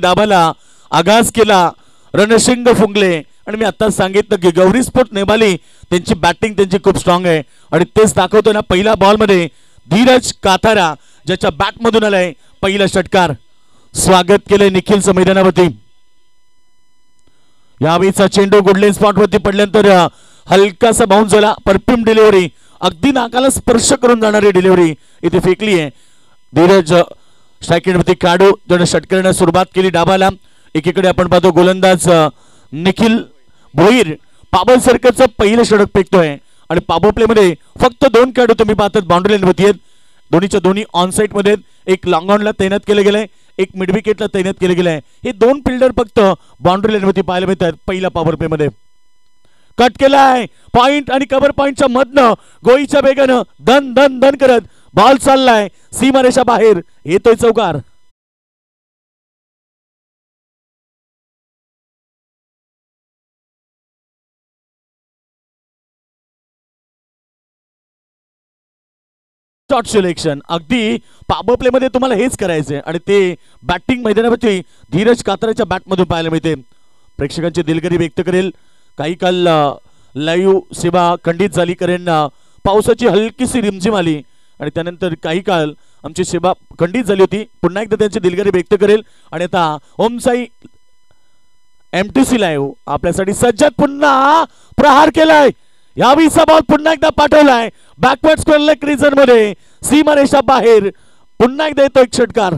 डाबाला आगाज केला रणशिंग फुंगले आणि मी आता सांगितलं की गौरी स्पोर्ट नेबाली त्यांची बॅटिंग त्यांची खूप स्ट्रॉंग आहे आणि तेच दाखवतो ना पहिल्या बॉल मध्ये धीरज काथारा ज्याच्या बॅट मधून आलाय पहिला षटकार स्वागत केले निखिलचं मैदानावरती यावेळीचा चेंडू गुडलेन स्पॉट वरती पडल्यानंतर हलकासा बाउन्स झाला परफ्यूम डिलिव्हरी अगदी नाकाला स्पर्श करून जाणारी डिलिव्हरी इथे फेकली आहे धीरज स्ट्राईकवरती काढू ज्याने षटकाराने सुरुवात केली डाबाला एकीकडे आपण पाहतो गोलंदाज निखिल भोईर पाबल सर्कलचं पहिलं षटक फेकतोय आणि पावर प्ले मध्ये फक्त 2 खेळाडू तुम्ही पाहतात बाउंड्री लाईन वरती आहेत दोन्हीच्या दोन्ही ऑन साइड मध्ये एक लॉंग ऑनला तैनात केले गेले एक मिड विकेटला तैनात केले गेले हे 2 फिल्डर फक्त बाउंड्री लाईन वरती पाहायला मिळतात पहिल्या पॉवर प्ले मध्ये कट केलाय पॉइंट आणि कव्हर पॉइंटच्या मधनं गोईच्या वेगानं दन दन दन करत बॉल चाललाय सीमारेषा बाहेर येतोय चौकार शॉट सिलेक्शन अगदी पॉवर प्ले मध्ये तुम्हाला हेच करायचंय आणि ते बॅटिंग मैदानावरती धीरज कात्राच्या बॅट मधून पाहायला मिळते प्रेक्षकांची दिलगिरी व्यक्त करेल काही काल लाईव्ह सेवा खंडित झाली कारण पावसाची हलकीशी रिमझिम आली आणि त्यानंतर काही काळ आमची सेवा खंडित झाली होती पुन्हा एकदा त्यांची दिलगिरी व्यक्त करेल आणि आता ओमसाई एमटीसी लाईव्ह आपल्यासाठी सज्जत पुन्हा प्रहार केलाय यावेळीचा बॉल पुन्हा एकदा पाठवलाय बॅकवर्ड स्क्वेअर लेग रीजन मध्ये सीमारेषा बाहेर पुन्हा एकदा येतो एक षटकार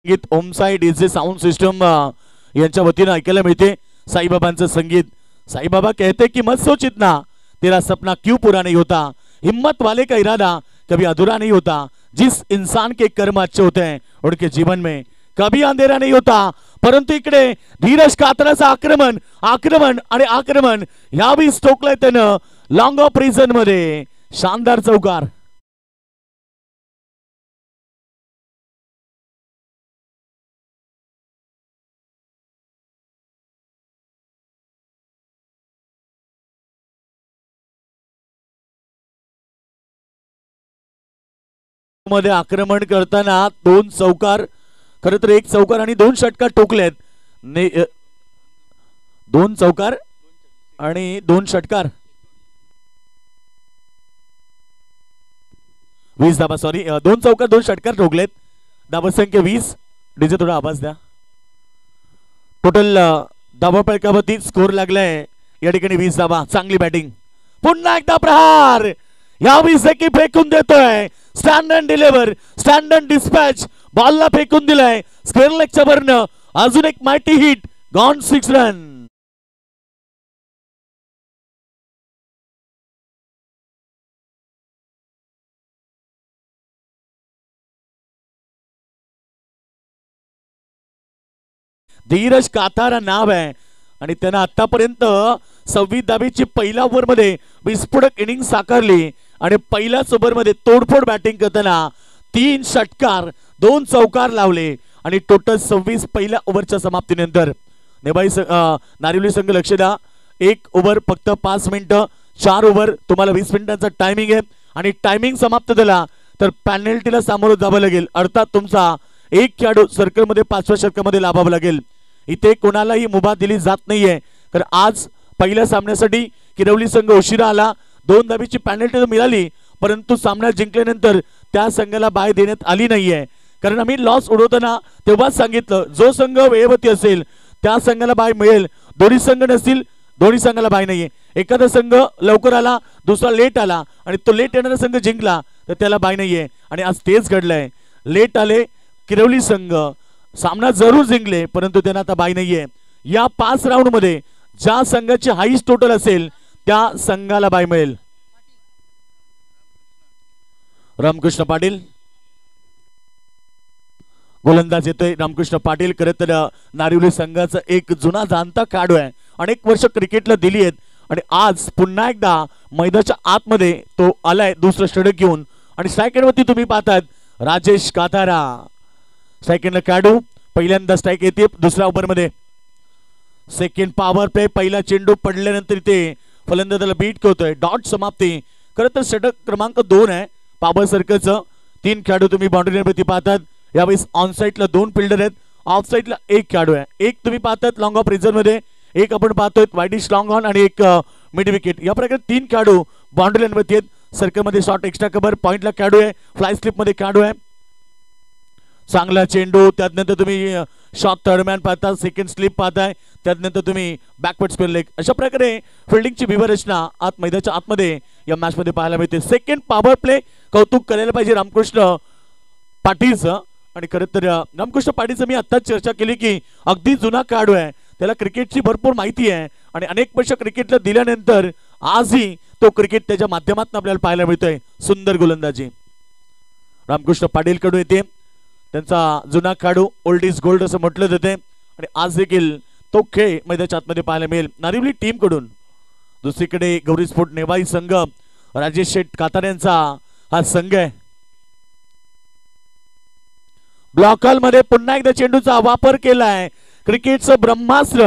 संगीत ओमसाई डीजे साउंड सिस्टम यांच्या वतीने ऐकायला मिळते साईबाबांचं संगीत साईबाबा कहते कि मत सोचित ना तेरा सपना क्यों पूरा नहीं होता हिम्मत वाले का इरादा कभी अधूरा नहीं होता जिस इंसान के कर्म अच्छे होते हैं उनके जीवन में कभी अंधेरा नहीं होता परंतु इकडे धीरज कात्राचं आक्रमण आक्रमण आणि आक्रमण यावेळी टोकलंय त्यानं लॉंग ऑफ रिजन मध्ये शानदार चौकार मध्ये आक्रमण करताना 2 चौकार खरं तर 1 चौकार आणि 2 षटकार ठोकलेत 2 चौकार आणि 2 षटकार 20 धाबा सॉरी 2 चौकार 2 षटकार ठोकलेत धाबा संख्या 20 डीजे थोडा आवाज द्या टोटल धाबा फलकावरती स्कोर लागलाय या ठिकाणी 20 धाबा चांगली बॅटिंग पुन्हा एकदा प्रहार यावेळी की फेकून देतोय stand and deliver stand and dispatch बॉलला फेकून दिलाय स्क्वेअर लेगच्या वरनं अजून एक mighty hit gone 6 run Dheeraj Kathara नाव आहे आणि त्यानं आतापर्यंत 26 धाबीची पहिल्या ओव्हर मध्ये विस्फोटक इनिंग साकारली आणि पहिल्याच ओव्हर मध्ये तोडफोड बॅटिंग करताना 3 षटकार 2 चौकार लावले आणि टोटल 26 पहिल्या ओव्हरच्या समाप्तीनंतर नेबाई नारिवली संघ लक्ष द्या 1 ओव्हर फक्त 5 मिनिटं 4 ओव्हर तुम्हाला 20 मिनिटांचा टायमिंग आहे आणि टायमिंग समाप्त झाला तर पेनल्टीला सामोरं जावं लागेल अर्थात तुमचा एक खेळाडू सर्कल मध्ये 5व्या षटकामध्ये लाभावं लागेल इथे कोणालाही मुभा दिली जात नाहीये कारण आज पहिल्या सामन्यासाठी किरवली संघ उशिरा आला 2 धाबीची पेनल्टी मिळाली परंतु सामना जिंकल्यानंतर त्या संघाला बाय देण्यात आली नाहीये कारण आम्ही लॉस उडवताना तेव्हाच सांगितलं जो संघ वेळेवरती असेल त्या संघाला बाय मिळेल दोन्ही संघ नसतील दोन्ही संघाला बाय नाहीये एखादा संघ लवकर आला दुसरा लेट आला आणि तो लेट येणारा संघ जिंकला तर त्याला बाय नाहीये आणि आज तेच घडलंय लेट आले किरवली संघ सामना जरूर जिंकले परंतु त्यांना आता बाय नाहीये या 5 राऊंड मध्ये ज्या संघाची हाईस्ट टोटल असेल त्या संघाला बाय मिळेल रामकृष्ण पाटील गोलंदाज येतोय रामकृष्ण पाटील खरं तर नारिवली संघाचा एक जुना जाणता खेळाडू आहे अनेक वर्ष क्रिकेटला दिली आहेत आणि आज पुन्हा एकदा मैदानाच्या आतमध्ये तो आलाय दुसरं षटक घेऊन आणि स्ट्रायकरवरती तुम्ही पाहतात राजेश कातारा सेकंड खेळाडू पहिल्यांदा स्ट्राईक येते दुसऱ्या ओव्हरमध्ये. सेकंड पॉवर प्ले पहिला चेंडू पडल्यानंतर इथे फलंदाजाला बीट करतोय. डॉट समाप्ती. खरं तर षटक क्रमांक 2 आहे पॉवर सर्कलचं. 3 खेळाडू तुम्ही बाउंड्रीवरती पाहतात. यावेळेस ऑन साईडला 2 फिल्डर आहेत. ऑफ साईडला 1 खेळाडू आहे. एक तुम्ही पाहतात लॉंग ऑफ रिझर्व मध्ये, एक आपण पाहतोय वाईडिश लॉंग ऑन आणि एक मिड विकेट. या प्रकारे 3 खेळाडू बाउंड्री लाईनवरती आहेत. सर्कलमध्ये शॉट एक्स्ट्रा कव्हर पॉइंटला खेळाडू आहे. फ्लाय स्लिप मध्ये खेळाडू आहे. चांगला चेंडू. त्यानंतर तुम्ही शॉट थर्डमॅन पाहता, सेकंड स्लिप पाहताय, त्यानंतर तुम्ही बॅकवर्ड स्पिन लेग. अशा प्रकारे फिल्डिंगची व्यूहरचना आत मैदानाच्या आतमध्ये या मॅच मध्ये पाहायला मिळते. सेकंड पॉवर प्ले कौतुक करायला पाहिजे रामकृष्ण पाटीलचं. आणि खरं तर रामकृष्ण पाटीलचं मी आत्ताच चर्चा केली की अगदी जुना खेळाडू आहे. त्याला क्रिकेटची भरपूर माहिती आहे आणि अनेक वर्ष क्रिकेटला दिल्यानंतर आजही तो क्रिकेट त्याच्या माध्यमातून आपल्याला पाहायला मिळतोय. सुंदर गोलंदाजी रामकृष्ण पाटील कडून येते. त्यांचा जुना खेळाडू ओल्ड इज गोल्ड असं म्हटलं जाते आणि आज देखील तो खेळ मैदानाच्या आतमध्ये पाहायला मिळेल नारिवली टीम कडून. दुसरीकडे गौरी स्पोर्ट नेवाई संघ राजेश शेठ कातार यांचा हा संघ आहे. ब्लॉक हॉल मध्ये पुन्हा एकदा चेंडूचा वापर केलाय. क्रिकेटचं ब्रह्मास्त्र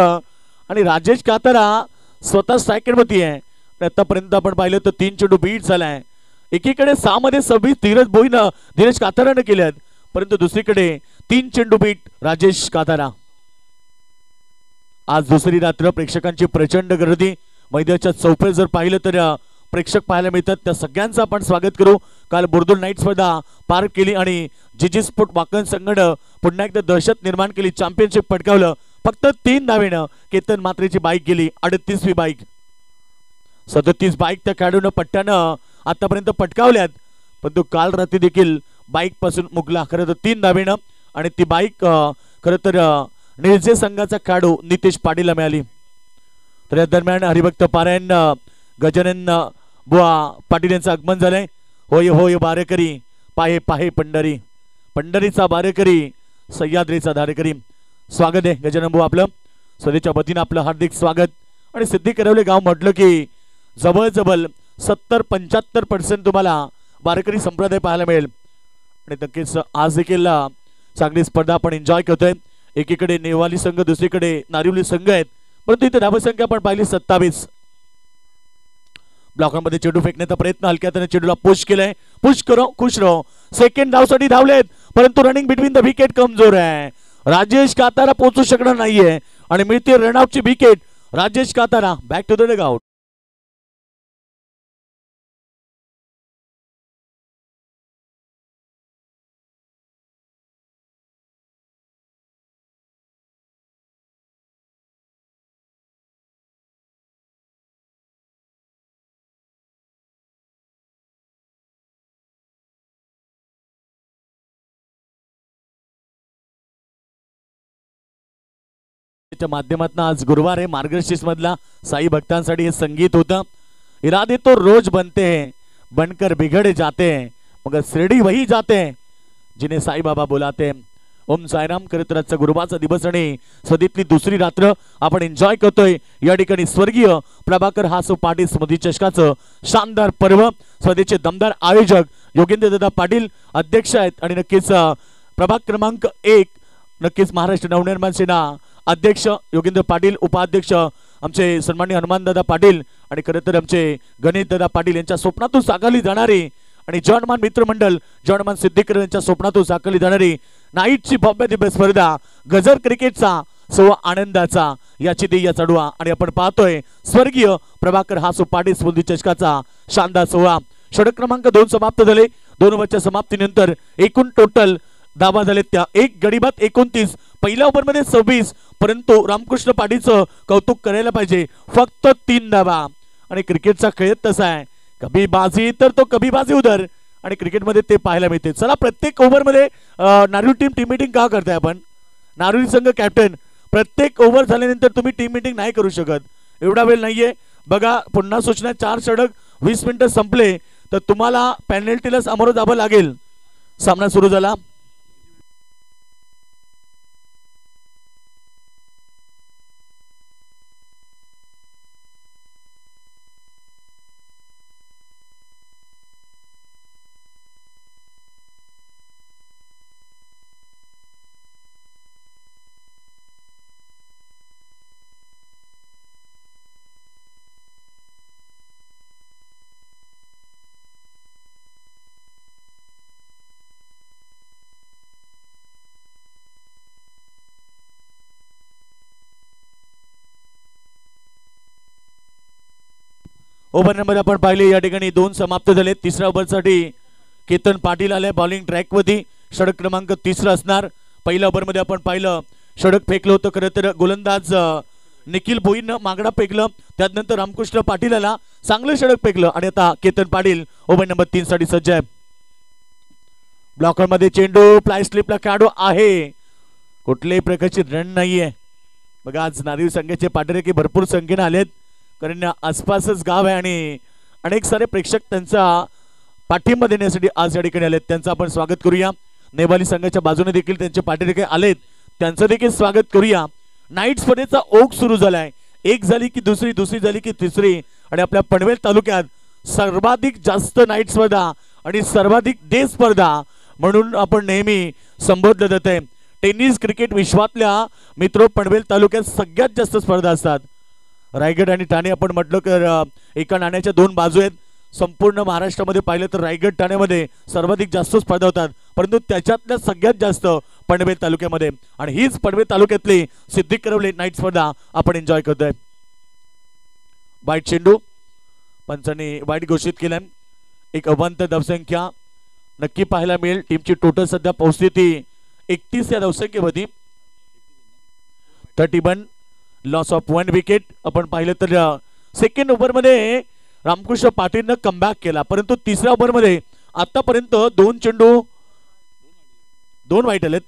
आणि राजेश कातारा स्वतः स्ट्रायकर मध्ये आहे. आतापर्यंत आपण पाहिलं तर 3 चेंडू बीट झालाय. एकीकडे 6 मध्ये 26 धीरज कातारानं केल्यात, परंतु दुसरीकडे 3 चेंडू बीट राजेश कातारा. आज दुसरी रात्र प्रेक्षकांची प्रचंड गर्दी. मैदानाच्या चौफेर जर पाहिलं तर प्रेक्षक पाहायला मिळतात. त्या सगळ्यांचं आपण स्वागत करू. काल बुर्दुल नाईट स्पर्धा पार केली आणि जीजी स्पोर्ट वाकण संघानं पुन्हा एकदा दहशत निर्माण केली. चॅम्पियनशिप पटकावलं. फक्त 3 धावेनं केतन मात्रेची बाईक गेली. 38वी बाईक. 37 बाईक त्या खेळाडूनं पट्ट्यानं आतापर्यंत पटकावल्यात, परंतु काल रात्री देखील बाईक पासून मुगला खरं तर 3 धावेनं. आणि ती बाईक खरं तर निर्जे संघाचा खेळाडू नितेश पाटीलला मिळाली. तर या दरम्यान हरिभक्त पारायण गजानन बुवा पाटील यांचं आगमन झालंय. होय होय बारेकरी पाहे पाहे पंढरी, पंढरीचा बारेकरी सह्याद्रीचा धारेकरी. स्वागत आहे गजानन बुवा आपलं. स्वदेच्या वतीनं आपलं हार्दिक स्वागत. आणि सिद्धी करवले गाव म्हटलं की जवळ 70-75% तुम्हाला बारेकरी संप्रदाय पाहायला मिळेल. आणि नक्कीच आज देखील चांगली स्पर्धा आपण एन्जॉय करतोय. एकीकडे नेवाली संघ, दुसरीकडे नारिवली संघ आहेत, परंतु इथे धावसंख्या आपण पाहिली 27. ब्लॉकमध्ये चेंडू फेकण्याचा प्रयत्न हलक्यात चेंडूला पुश केलाय. पुश करो खुश रहो. सेकंड धावसाठी धावलेत, परंतु रनिंग बिटवीन द विकेट कमजोर आहे. राजेश कातारा पोहोचू शकणार नाहीये आणि मिळते रनआउटची wicket. Rajesh Katara back to the dugout. माध्यमातून आज गुरुवार आहे. मार्गशीर्ष मधला साई भक्तांसाठी हे संगीत होतं. इरादे तो रोज बनते हैं, बनकर बिगड़ जाते हैं, मगर शिरडी वही जाते हैं जिन्हें साई बाबा बुलाते हैं. ओम साईराम. करतराजचा गुरुवारचा दिवस आणि सदीतली दुसरी रात्र आपण एन्जॉय करतोय. या ठिकाणी स्वर्गीय प्रभाकर हासू पाटील स्मृती चषकाचं शानदार पर्व. स्पर्धेचे दमदार आयोजक योगेंद्र दादा पाटील अध्यक्ष आहेत आणि नक्कीच प्रभाग क्रमांक 1 नक्कीच महाराष्ट्र नवनिर्माण सेना अध्यक्ष योगेंद्र पाटील, उपाध्यक्ष आमचे सन्माननीय हनुमानदादा पाटील आणि खरं तर आमचे गणेशदादा पाटील यांच्या स्वप्नातून साकारली जाणारी आणि जॉनमान मित्रमंडळ जॉनमान सिद्दीकर यांच्या स्वप्नातून साकारली जाणारी नाईटची भव्य दिव्य स्पर्धा गजर क्रिकेटचा सोहळा आनंदाचा याची देय चढवा. आणि आपण पाहतोय स्वर्गीय प्रभाकर हासू पाटील स्मृती चषकाचा शानदार सोहळा. षटक क्रमांक 2 समाप्त झाले. 2 ओव्हरच्या समाप्तीनंतर एकूण टोटल धावा झाले त्या 1 गडीबाद 29. पहिल्या ओव्हर मध्ये 26, परंतु रामकृष्ण पाटीलचं कौतुक करायला पाहिजे. फक्त 3 धावा. आणि क्रिकेटचा खेळ तसा आहे, कभी बाजी तर तो कभी बाजी उधर. आणि क्रिकेटमध्ये ते पाहायला मिळते. चला प्रत्येक ओव्हर मध्ये नारिवली टीम मीटिंग का करताय आपण? नारिवली संघ कॅप्टन प्रत्येक ओव्हर झाल्यानंतर तुम्ही टीम मीटिंग नाही करू शकत, एवढा वेळ नाहीये. बघा पुन्हा सूचना 4 षटक 20 मिनिटं संपले तर तुम्हाला पेनल्टीला सामोरं जावं लागेल. सामना सुरू झाला. ओव्हर नंबर आपण पाहिले या ठिकाणी 2 समाप्त झाले। तिसऱ्या ओव्हरसाठी केतन पाटील आले बॉलिंग ट्रॅक वरती, षटक क्रमांक 3 असणार। पहिल्या ओव्हर मध्ये आपण पाहिलं षटक फेकलं होतं, खरं तर गोलंदाज निखिल भोईरनं मागडा फेकलं, त्यानंतर रामकृष्ण पाटील आला चांगलं षटक फेकलं आणि आता केतन पाटील ओव्हर नंबर 3 साठी सज्ज आहे। ब्लॉकर मध्ये चेंडू फ्लाय स्लिपला खेळाडू आहे, कुठल्याही प्रकारची रन नाहीये। बघा आज नारिव संघाचे पाठीराखे भरपूर संख्येने आलेत, कारण आसपासच गाव आहे आणि अनेक सारे प्रेक्षक त्यांचा पाठिंबा देण्यासाठी आज या ठिकाणी आलेत। त्यांचं आपण स्वागत करूया। नेवाली संघाच्या बाजूने देखील त्यांचे पाठीराखे आलेत, त्यांचं देखील स्वागत करूया। नाईट स्पर्धेचा ओघ सुरू झालाय, एक झाली की दुसरी, दुसरी झाली की तिसरी आणि आपल्या पनवेल तालुक्यात सर्वाधिक जास्त नाईट स्पर्धा आणि सर्वाधिक डे स्पर्धा म्हणून आपण नेहमी संबोधलं जाते। टेनिस क्रिकेट विश्वातल्या मित्र पनवेल तालुक्यात सगळ्यात जास्त स्पर्धा असतात। रायगड आणि ठाणे आपण म्हटलं तर एका नाण्याच्या 2 बाजू आहेत। संपूर्ण महाराष्ट्रामध्ये पाहिलं तर रायगड ठाण्यामध्ये सर्वाधिक जास्त स्पर्धा होतात, परंतु त्याच्यातल्या सगळ्यात जास्त पनवेल तालुक्यामध्ये, आणि हीच पनवेल तालुक्यातली सिद्धी करवले नाईट स्पर्धा आपण एन्जॉय करतोय। वाईट चेंडू पंचांनी वाईट घोषित केलाय। एक अवांतर धावसंख्या नक्की पाहायला मिळेल। टीमची टोटल सध्या पोहोचली 31 या धावसंख्येमध्ये, 31 लॉस ऑफ 1 विकेट। आपण पाहिलं तर सेकंड ओव्हर मध्ये रामकृष्ण पाटीलनं कमबॅक केला, परंतु तिसऱ्या ओव्हर मध्ये आतापर्यंत 2 चेंडू 2 वाईट आलेत।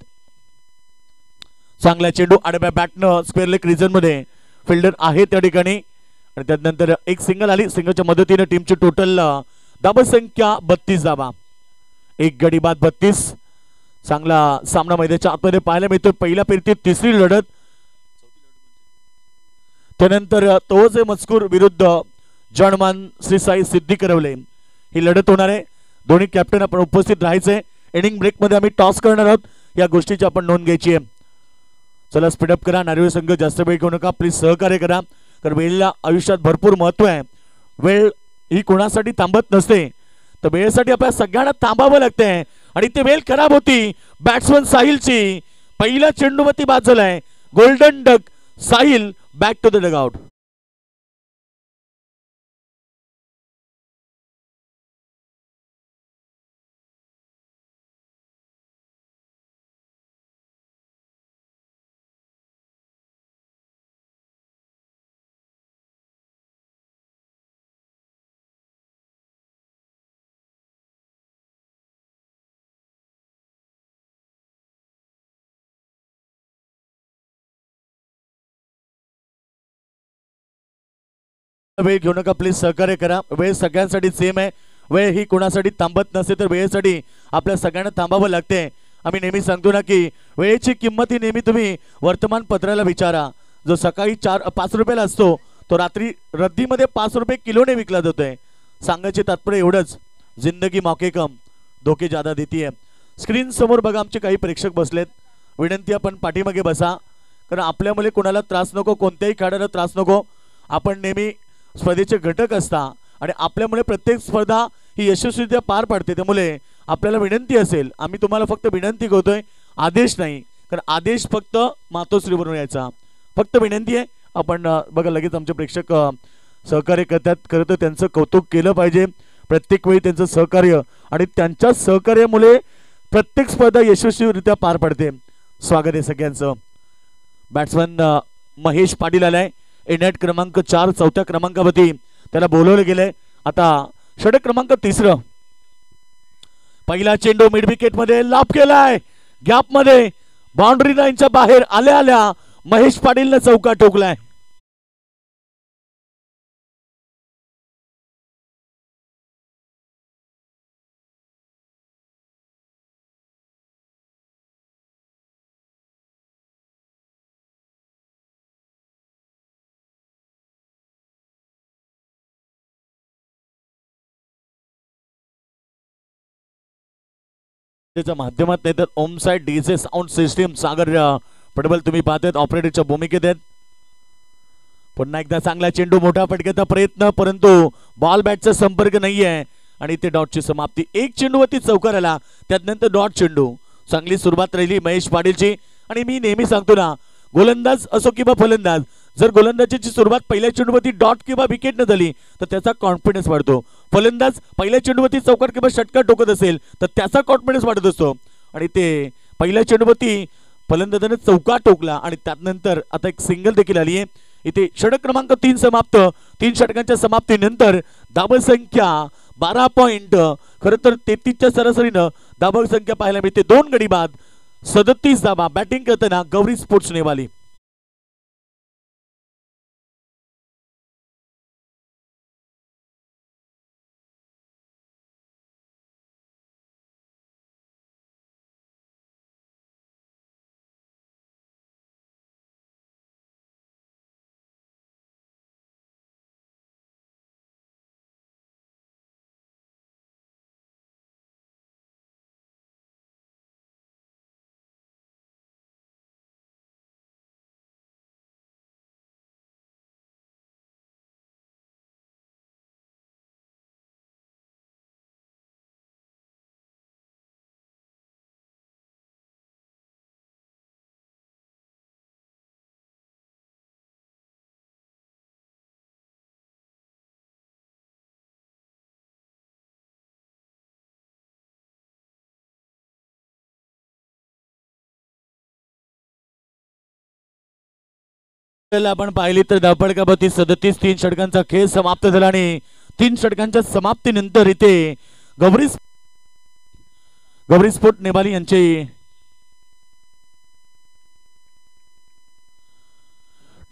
चांगला चेंडू आडव्या बॅटनं स्क्वेअर लेग रिजन मध्ये फिल्डर आहे त्या ठिकाणी, आणि त्यानंतर एक सिंगल आली। सिंगलच्या मदतीने टीमची टोटल धावसंख्या 32 धावा, एक गडी बाद 32। चांगला सामना मैदानाच्या आतमध्ये पाहायला मिळतो। पहिल्या फेरीतील तिसरी लढत, त्यानंतर तोचे मजकूर विरुद्ध जॉनमान श्री साई सिद्धी करवले ही लढत होणार आहे। दोन्ही कॅप्टन आपण उपस्थित राहायचे। इनिंग ब्रेक मध्ये आम्ही टॉस करणार आहोत, या गोष्टीची आपण नोंद घ्यायची आहे। चला स्पीडअप करा, नारिव संघ जास्त वेळ घेऊ नका, प्लीज सहकार्य करा, कारण वेळेला आयुष्यात भरपूर महत्व आहे। वेळ ही कोणासाठी थांबत नसते, तर वेळेसाठी आपल्याला सगळ्यांना थांबावं लागतंय आणि ती वेळ खराब होती बॅट्समन साहिलची। पहिला चेंडूवरती बाद झालाय golden duck Sahil, back to the dugout. वेळ घेऊ नका, प्लीज सहकार्य करा। वेळ सगळ्यांसाठी सेम आहे, वेळ ही कोणासाठी थांबत नसते, तर वेळेसाठी आपल्या सगळ्यांना थांबावं लागते। आम्ही नेहमी सांगतो ना की वेळेची किंमत ही नेहमी तुम्ही वर्तमानपत्राला विचारा। जो सकाळी 5 रुपयाला असतो तो रात्री रद्दीमध्ये 5 रुपये किलोने विकला जातोय। सांगायचे तात्पर्य एवढंच, जिंदगी मौके कम धोके ज्यादा देती है। स्क्रीन समोर बघा आमचे काही प्रेक्षक बसलेत, विनंती आपण पाठीमागे बसा, कारण आपल्यामुळे कोणाला त्रास नको, कोणत्याही खेळाडूला त्रास नको। आपण नेहमी स्पर्धेचे घटक असता आणि आपल्यामुळे प्रत्येक स्पर्धा ही यशस्वीरित्या पार पडते, त्यामुळे आपल्याला विनंती असेल, आम्ही तुम्हाला फक्त विनंती करतोय, आदेश नाही, कारण आदेश फक्त मातोश्रीवरून यायचा, फक्त विनंती आहे। आपण बघा लगेच आमचे प्रेक्षक सहकार्य करतात, खरं तर त्यांचं कौतुक केलं पाहिजे प्रत्येक वेळी त्यांचं सहकार्य, आणि त्यांच्या सहकार्यामुळे प्रत्येक स्पर्धा यशस्वीरित्या पार पडते। स्वागत आहे सगळ्यांचं। बॅट्समन महेश पाटील आलाय, नेट क्रमांक 4 चौथ्या क्रमांकावरती त्याला बोलवले गेले। आता षटक क्रमांक 3, पहिला चेंडू मिड विकेट मध्ये लाभ केलाय, गॅप मध्ये बाउंड्री लाईनच्या बाहेर आल्या आल्या महेश पाटीलने चौका ठोकलाय। माध्यमात नाही तर ओम साइड डीजे साऊंड सिस्टीम सागर पडबल तुम्ही पाहतात ऑपरेटरच्या भूमिकेत आहेत। पुन्हा एकदा चांगला चेंडू, मोठा फटक्याचा प्रयत्न, परंतु बॉल बॅटचा संपर्क नाहीये आणि ते डॉटची समाप्ती। एक चेंडूवरती चौकार आला, त्यानंतर डॉट चेंडू। चांगली सुरुवात राहिली महेश पाटीलची, आणि मी नेहमी सांगतो ना, गोलंदाज असो किंवा फलंदाज, जर गोलंदाजीची सुरुवात पहिल्या चेंडूवरती डॉट किंवा विकेट न झाली तर त्याचा कॉन्फिडन्स वाढतो. फलंदाज पहिल्या चेंडूवरती चौकार किंवा षटकार टोकत असेल तर त्याचा कॉन्फिडन्स वाढत असतो. आणि ते पहिल्या चेंडूवरती फलंदाजाने चौकार टोकला आणि त्यानंतर आता एक सिंगल देखील आली आहे. इथे षटक क्रमांक 3 समाप्त. 3 षटकांच्या समाप्तीनंतर धावसंख्या 12 पॉइंट. खरं तर 33च्या सरासरीनं धावसंख्या पाहायला मिळते. 2 गडी बाद, 37 धावा. बॅटिंग करताना गौरी स्पोर्ट्स नेवाली. आपण पाहिली तर धावपळकापती 37. 3 षटकांचा खेळ समाप्त झाला आणि 3 षटकांच्या समाप्तीनंतर इथे गौरी स्पोर्ट नेवाली यांचे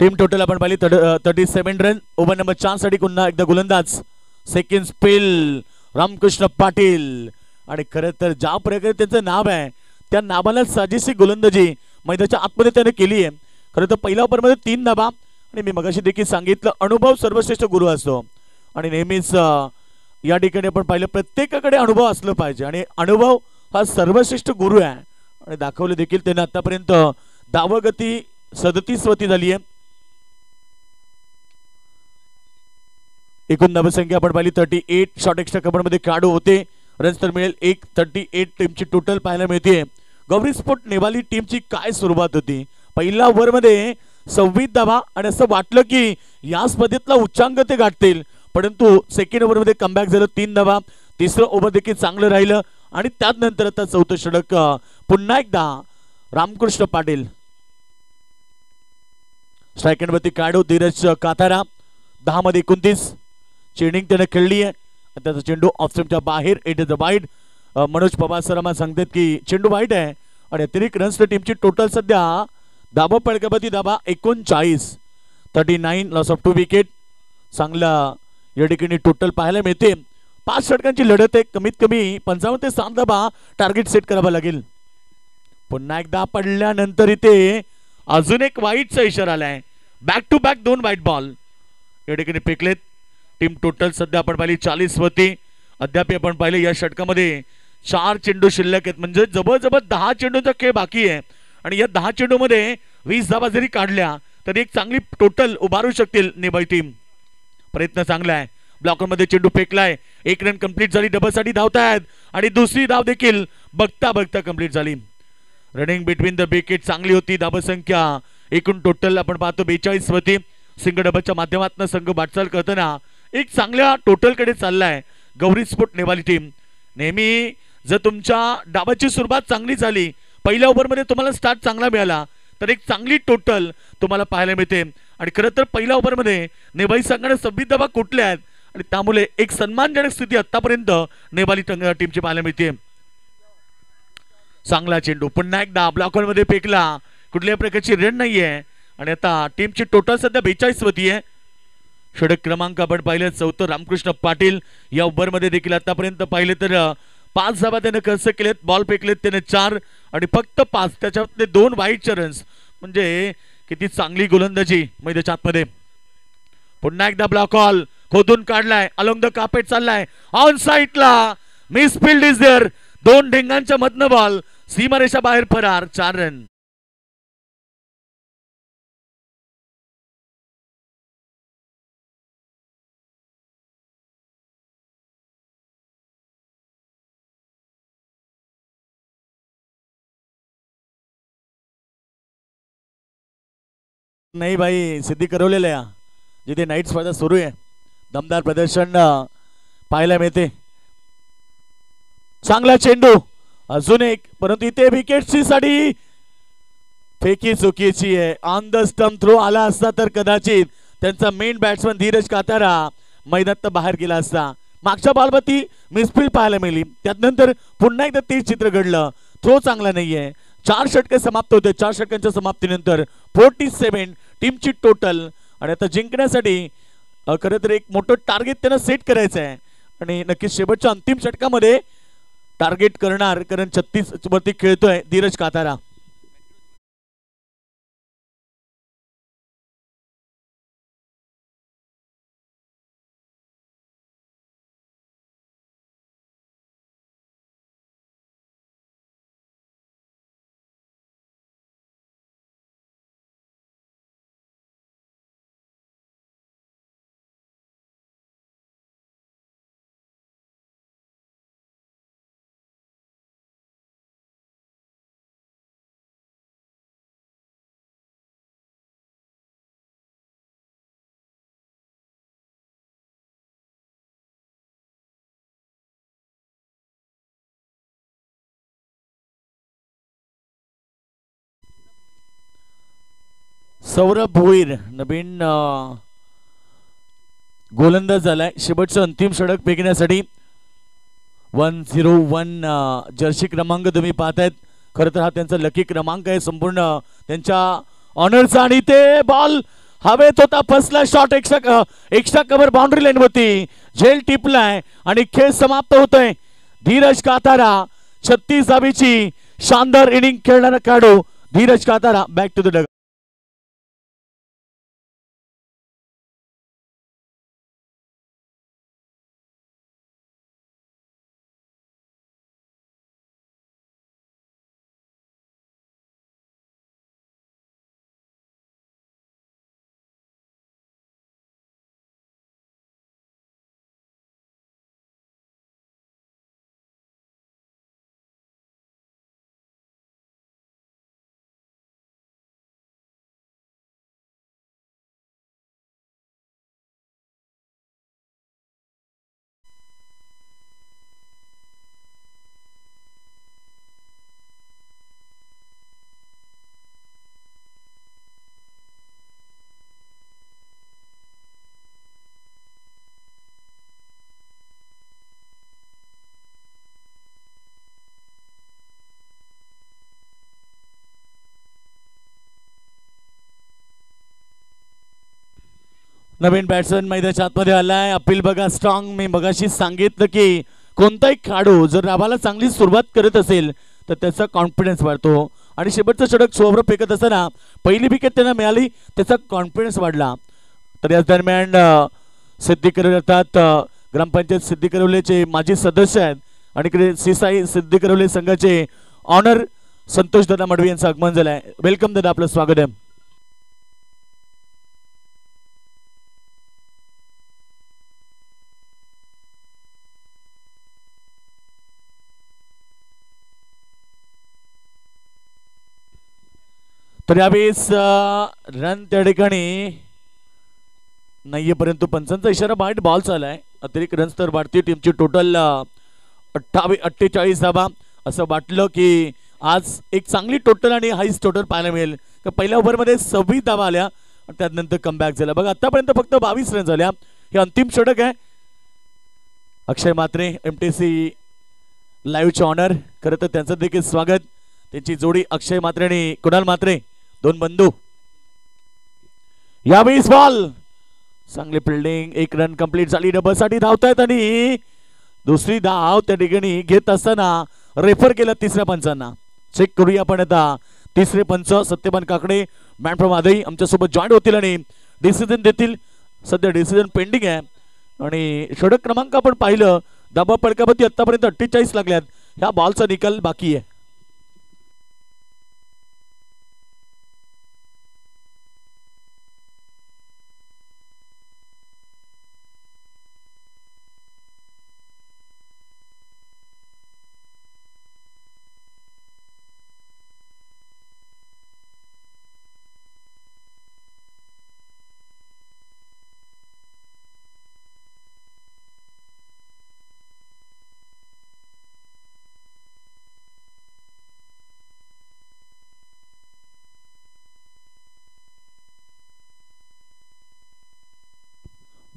टीम टोटल आपण पाहिली 37 रन. ओव्हर नंबर 4 साठी पुन्हा एकदा गोलंदाज सेकंड स्पेल रामकृष्ण पाटील. आणि खरं तर ज्या प्रकारे त्यांचं नाव आहे त्या नावाला साजेशी गोलंदाजी मैदानाच्या आतमध्ये त्याने केली आहे. खरं तर पहिल्या ओव्हरमध्ये 3 धावा. आणि मी मगाशी देखील सांगितलं अनुभव सर्वश्रेष्ठ गुरु असतो आणि नेहमीच या ठिकाणी आपण पाहिलं प्रत्येकाकडे अनुभव असलं पाहिजे आणि अनुभव हा सर्वश्रेष्ठ गुरु आहे. आणि दाखवले देखील त्याने आतापर्यंत धावगती 37 वरती झाली आहे. एकूण धावसंख्या आपण पाहिली 38. शॉर्ट एक्स्ट्रा कबड्डीमध्ये खेळाडू होते. रन्स तर मिळेल 1. 38 टीमची टोटल पाहायला मिळते. गौरी स्पोर्ट नेवाली टीमची काय सुरुवात होती. पहिल्या ओव्हरमध्ये 26 धावा आणि असं वाटलं की या स्पर्धेतला उच्चांक ते गाठतील, परंतु सेकंड ओव्हरमध्ये कमबॅक झालं. 3 धावा. तिसरं ओव्हर देखील चांगलं राहिलं आणि त्यानंतर आता चौथं षटक पुन्हा एकदा रामकृष्ण पाटील. स्ट्राईक एंडवरती खेळाडू धीरज कातारा. 10 मध्ये 29 चेंडिंग त्याने खेळली आहे. त्याचा चेंडू ऑफस्टंपच्या बाहेर. It is a wide. Manoj Pawar सरामा सांगतात की चेंडू वाईट आहे आणि अतिरिक्त रन्स टीमची टोटल सध्या धाबा पळकापती धाबा 39. 39 लॉस ऑफ 2 विकेट. चांगला या ठिकाणी टोटल पाहायला मिळते. 5 षटकांची लढत आहे. कमीत कमी 55 ते 7 धाबा टार्गेट सेट करावा लागेल. पुन्हा एकदा पडल्यानंतर इथे अजून एक वाईटचा इशारा आलाय. बॅक टू बॅक 2 वाईट बॉल या ठिकाणी फेकलेत. टीम टोटल सध्या आपण पाहिली 40 वरती. अद्याप आपण पाहिले या षटकामध्ये 4 चेंडू शिल्लक आहेत. म्हणजे जवळजवळ 10 चेंडूचा खेळ बाकी आहे आणि या 10 चेंडूमध्ये 20 धावा जरी काढल्या तरी एक चांगली टोटल उभारू शकतील नेवाली टीम. प्रयत्न चांगला आहे. ब्लॉकरमध्ये चेंडू फेकलाय. 1 रन कंप्लीट झाली. डबलसाठी धावतायत आणि दुसरी धाव देखील बघता बघता कंप्लीट झाली. रनिंग बिटवीन द विकेट चांगली होती. धावसंख्या एकूण टोटल आपण पाहतो 42 वरती. सिंगल डबलच्या माध्यमातून संघ वाटचाल करताना एक चांगल्या टोटल कडे चाललाय गौरी स्पोर्ट नेवाली टीम. नेहमी जर तुमच्या डावाची सुरुवात चांगली झाली, पहिल्या ओव्हरमध्ये तुम्हाला स्टार्ट चांगला मिळाला तर एक चांगली टोटल तुम्हाला पाहायला मिळते. आणि खरं तर पहिल्या ओव्हरमध्ये नेवाली संघाने 26 धावा कुठल्या आहेत आणि त्यामुळे एक सन्मानजनक स्थिती आतापर्यंत नेवाली टीमची पाहायला मिळते. चांगला चेंडू पुन्हा एकदा ब्लॉकरमध्ये फेकला. कुठल्याही प्रकारची रन नाहीये आणि आता टीमची टोटल सध्या 42 वरती आहे. षटक क्रमांक आपण पाहिले 4 रामकृष्ण पाटील. या ओव्हरमध्ये देखील आतापर्यंत पाहिले तर 5 धावा त्याने खर्च केलेत. बॉल फेकलेत त्याने 4 आणि फक्त 5. त्याच्यातले 2 वाईटचे रन्स. म्हणजे किती चांगली गोलंदाजी मैदानाच्या आतमध्ये. पुन्हा एकदा ब्लॉक हॉल खोदून काढलाय. अलोंग द कार्पेट चाललाय. ऑन साईडला मिस फील्ड इज देअर. 2 ढेंगांच्या मधनं बॉल सीमारेषा बाहेर फरार. 4 रन. नाही भाई सिद्धी करवलेलं आहे जिथे नाईट स्पर्धा सुरू आहे. दमदार प्रदर्शन पाहायला मिळते. चांगला चेंडू अजून एक, परंतु इथे विकेटची साठी फेकी चुकीची आहे. ऑन द स्टंप थ्रो आला असता तर कदाचित त्यांचा मेन बॅट्समन धीरज कातारा मैदानात बाहेर गेला असता. मागच्या बॉलवरती मिसफील्ड पाहायला मिळाली, त्यानंतर पुन्हा एकदा तेच चित्र घडलं. थ्रो चांगला नाहीये. 4 षटके समाप्त होते. 4 षटकांच्या समाप्तीनंतर 47 टीमची टोटल. आणि आता जिंकण्यासाठी खरं तर एक मोठं टार्गेट त्यांना सेट करायचं आहे आणि नक्कीच शेवटच्या अंतिम षटकामध्ये टार्गेट करणार, कारण 36 वरती खेळतोय धीरज कातारा. सौरभ भोईर नवीन गोलंदाज झालाय. शेवटचं अंतिम षटक फेकण्यासाठी 101 जर्सी क्रमांक तुम्ही पाहतायत. खरं तर हा त्यांचा लकी क्रमांक आहे संपूर्ण त्यांच्या ऑनरचा. आणि ते बॉल हवेत होता, फसला shot extra cover boundary line वरती झेल टिपलाय आणि खेळ समाप्त होतोय. धीरज कातारा 36 धाबीची शानदार इनिंग खेळणारा खेळाडू Dheeraj Katara back to the dug. नवीन बॅट्समन मैदानाच्या आतमध्ये आलाय. अपील बघा स्ट्रॉंग. मी मगाशी सांगितलं की कोणताही खेळाडू जर डावाला चांगली सुरुवात करत असेल तर त्याचा कॉन्फिडन्स वाढतो. आणि शेवटचं षटक सोवर फेकत असताना पहिली विकेट त्यांना मिळाली, त्याचा कॉन्फिडन्स वाढला. तर याच दरम्यान सिद्धी करवले अर्थात ग्रामपंचायत सिद्धी करवलेचे माजी सदस्य आहेत आणि इकडे सिसाई सिद्धी करवले संघाचे ऑनर संतोष दादा मडवी यांचं आगमन झालंय. वेलकम दादा, आपलं स्वागत आहे. तर यावेळेस रन त्या ठिकाणी नाहीये, परंतु पंचांचा इशारा बाहेर बॉल चाललाय. अतिरिक्त रन्स तर वाढते. टीमची टोटल 48 धाबा. असं वाटलं की आज एक चांगली टोटल आणि हाईस्ट टोटल पाहायला मिळेल. पहिल्या ओव्हरमध्ये 26 धाबा आल्या आणि त्यानंतर कमबॅक झाला. बघा आतापर्यंत फक्त 22 रन झाल्या. हे अंतिम षटक आहे. अक्षय म्हात्रे MTC लाईव्हचे ऑनर, खरं तर त्यांचं देखील स्वागत. त्यांची जोडी अक्षय म्हात्रे आणि कुणाल म्हात्रे, दोन बंधू. यावेळेस बॉल चांगली फिल्डिंग. 1 रन कंप्लीट झाली. डबल साठी धावतायत आणि दुसरी धाव त्या ठिकाणी घेत असताना रेफर केला तिसऱ्या पंचांना. चेक करूया आपण आता तिसरे पंच सत्यपान काकडे मॅन फ्रॉम आदई आमच्यासोबत जॉईन होतील आणि डिसिजन देतील. सध्या डिसिजन पेंडिंग आहे. आणि षटक क्रमांक आपण पाहिलं, दाबा पडकापती आतापर्यंत 48 लागल्यात. ह्या बॉलचा निकाल बाकी आहे.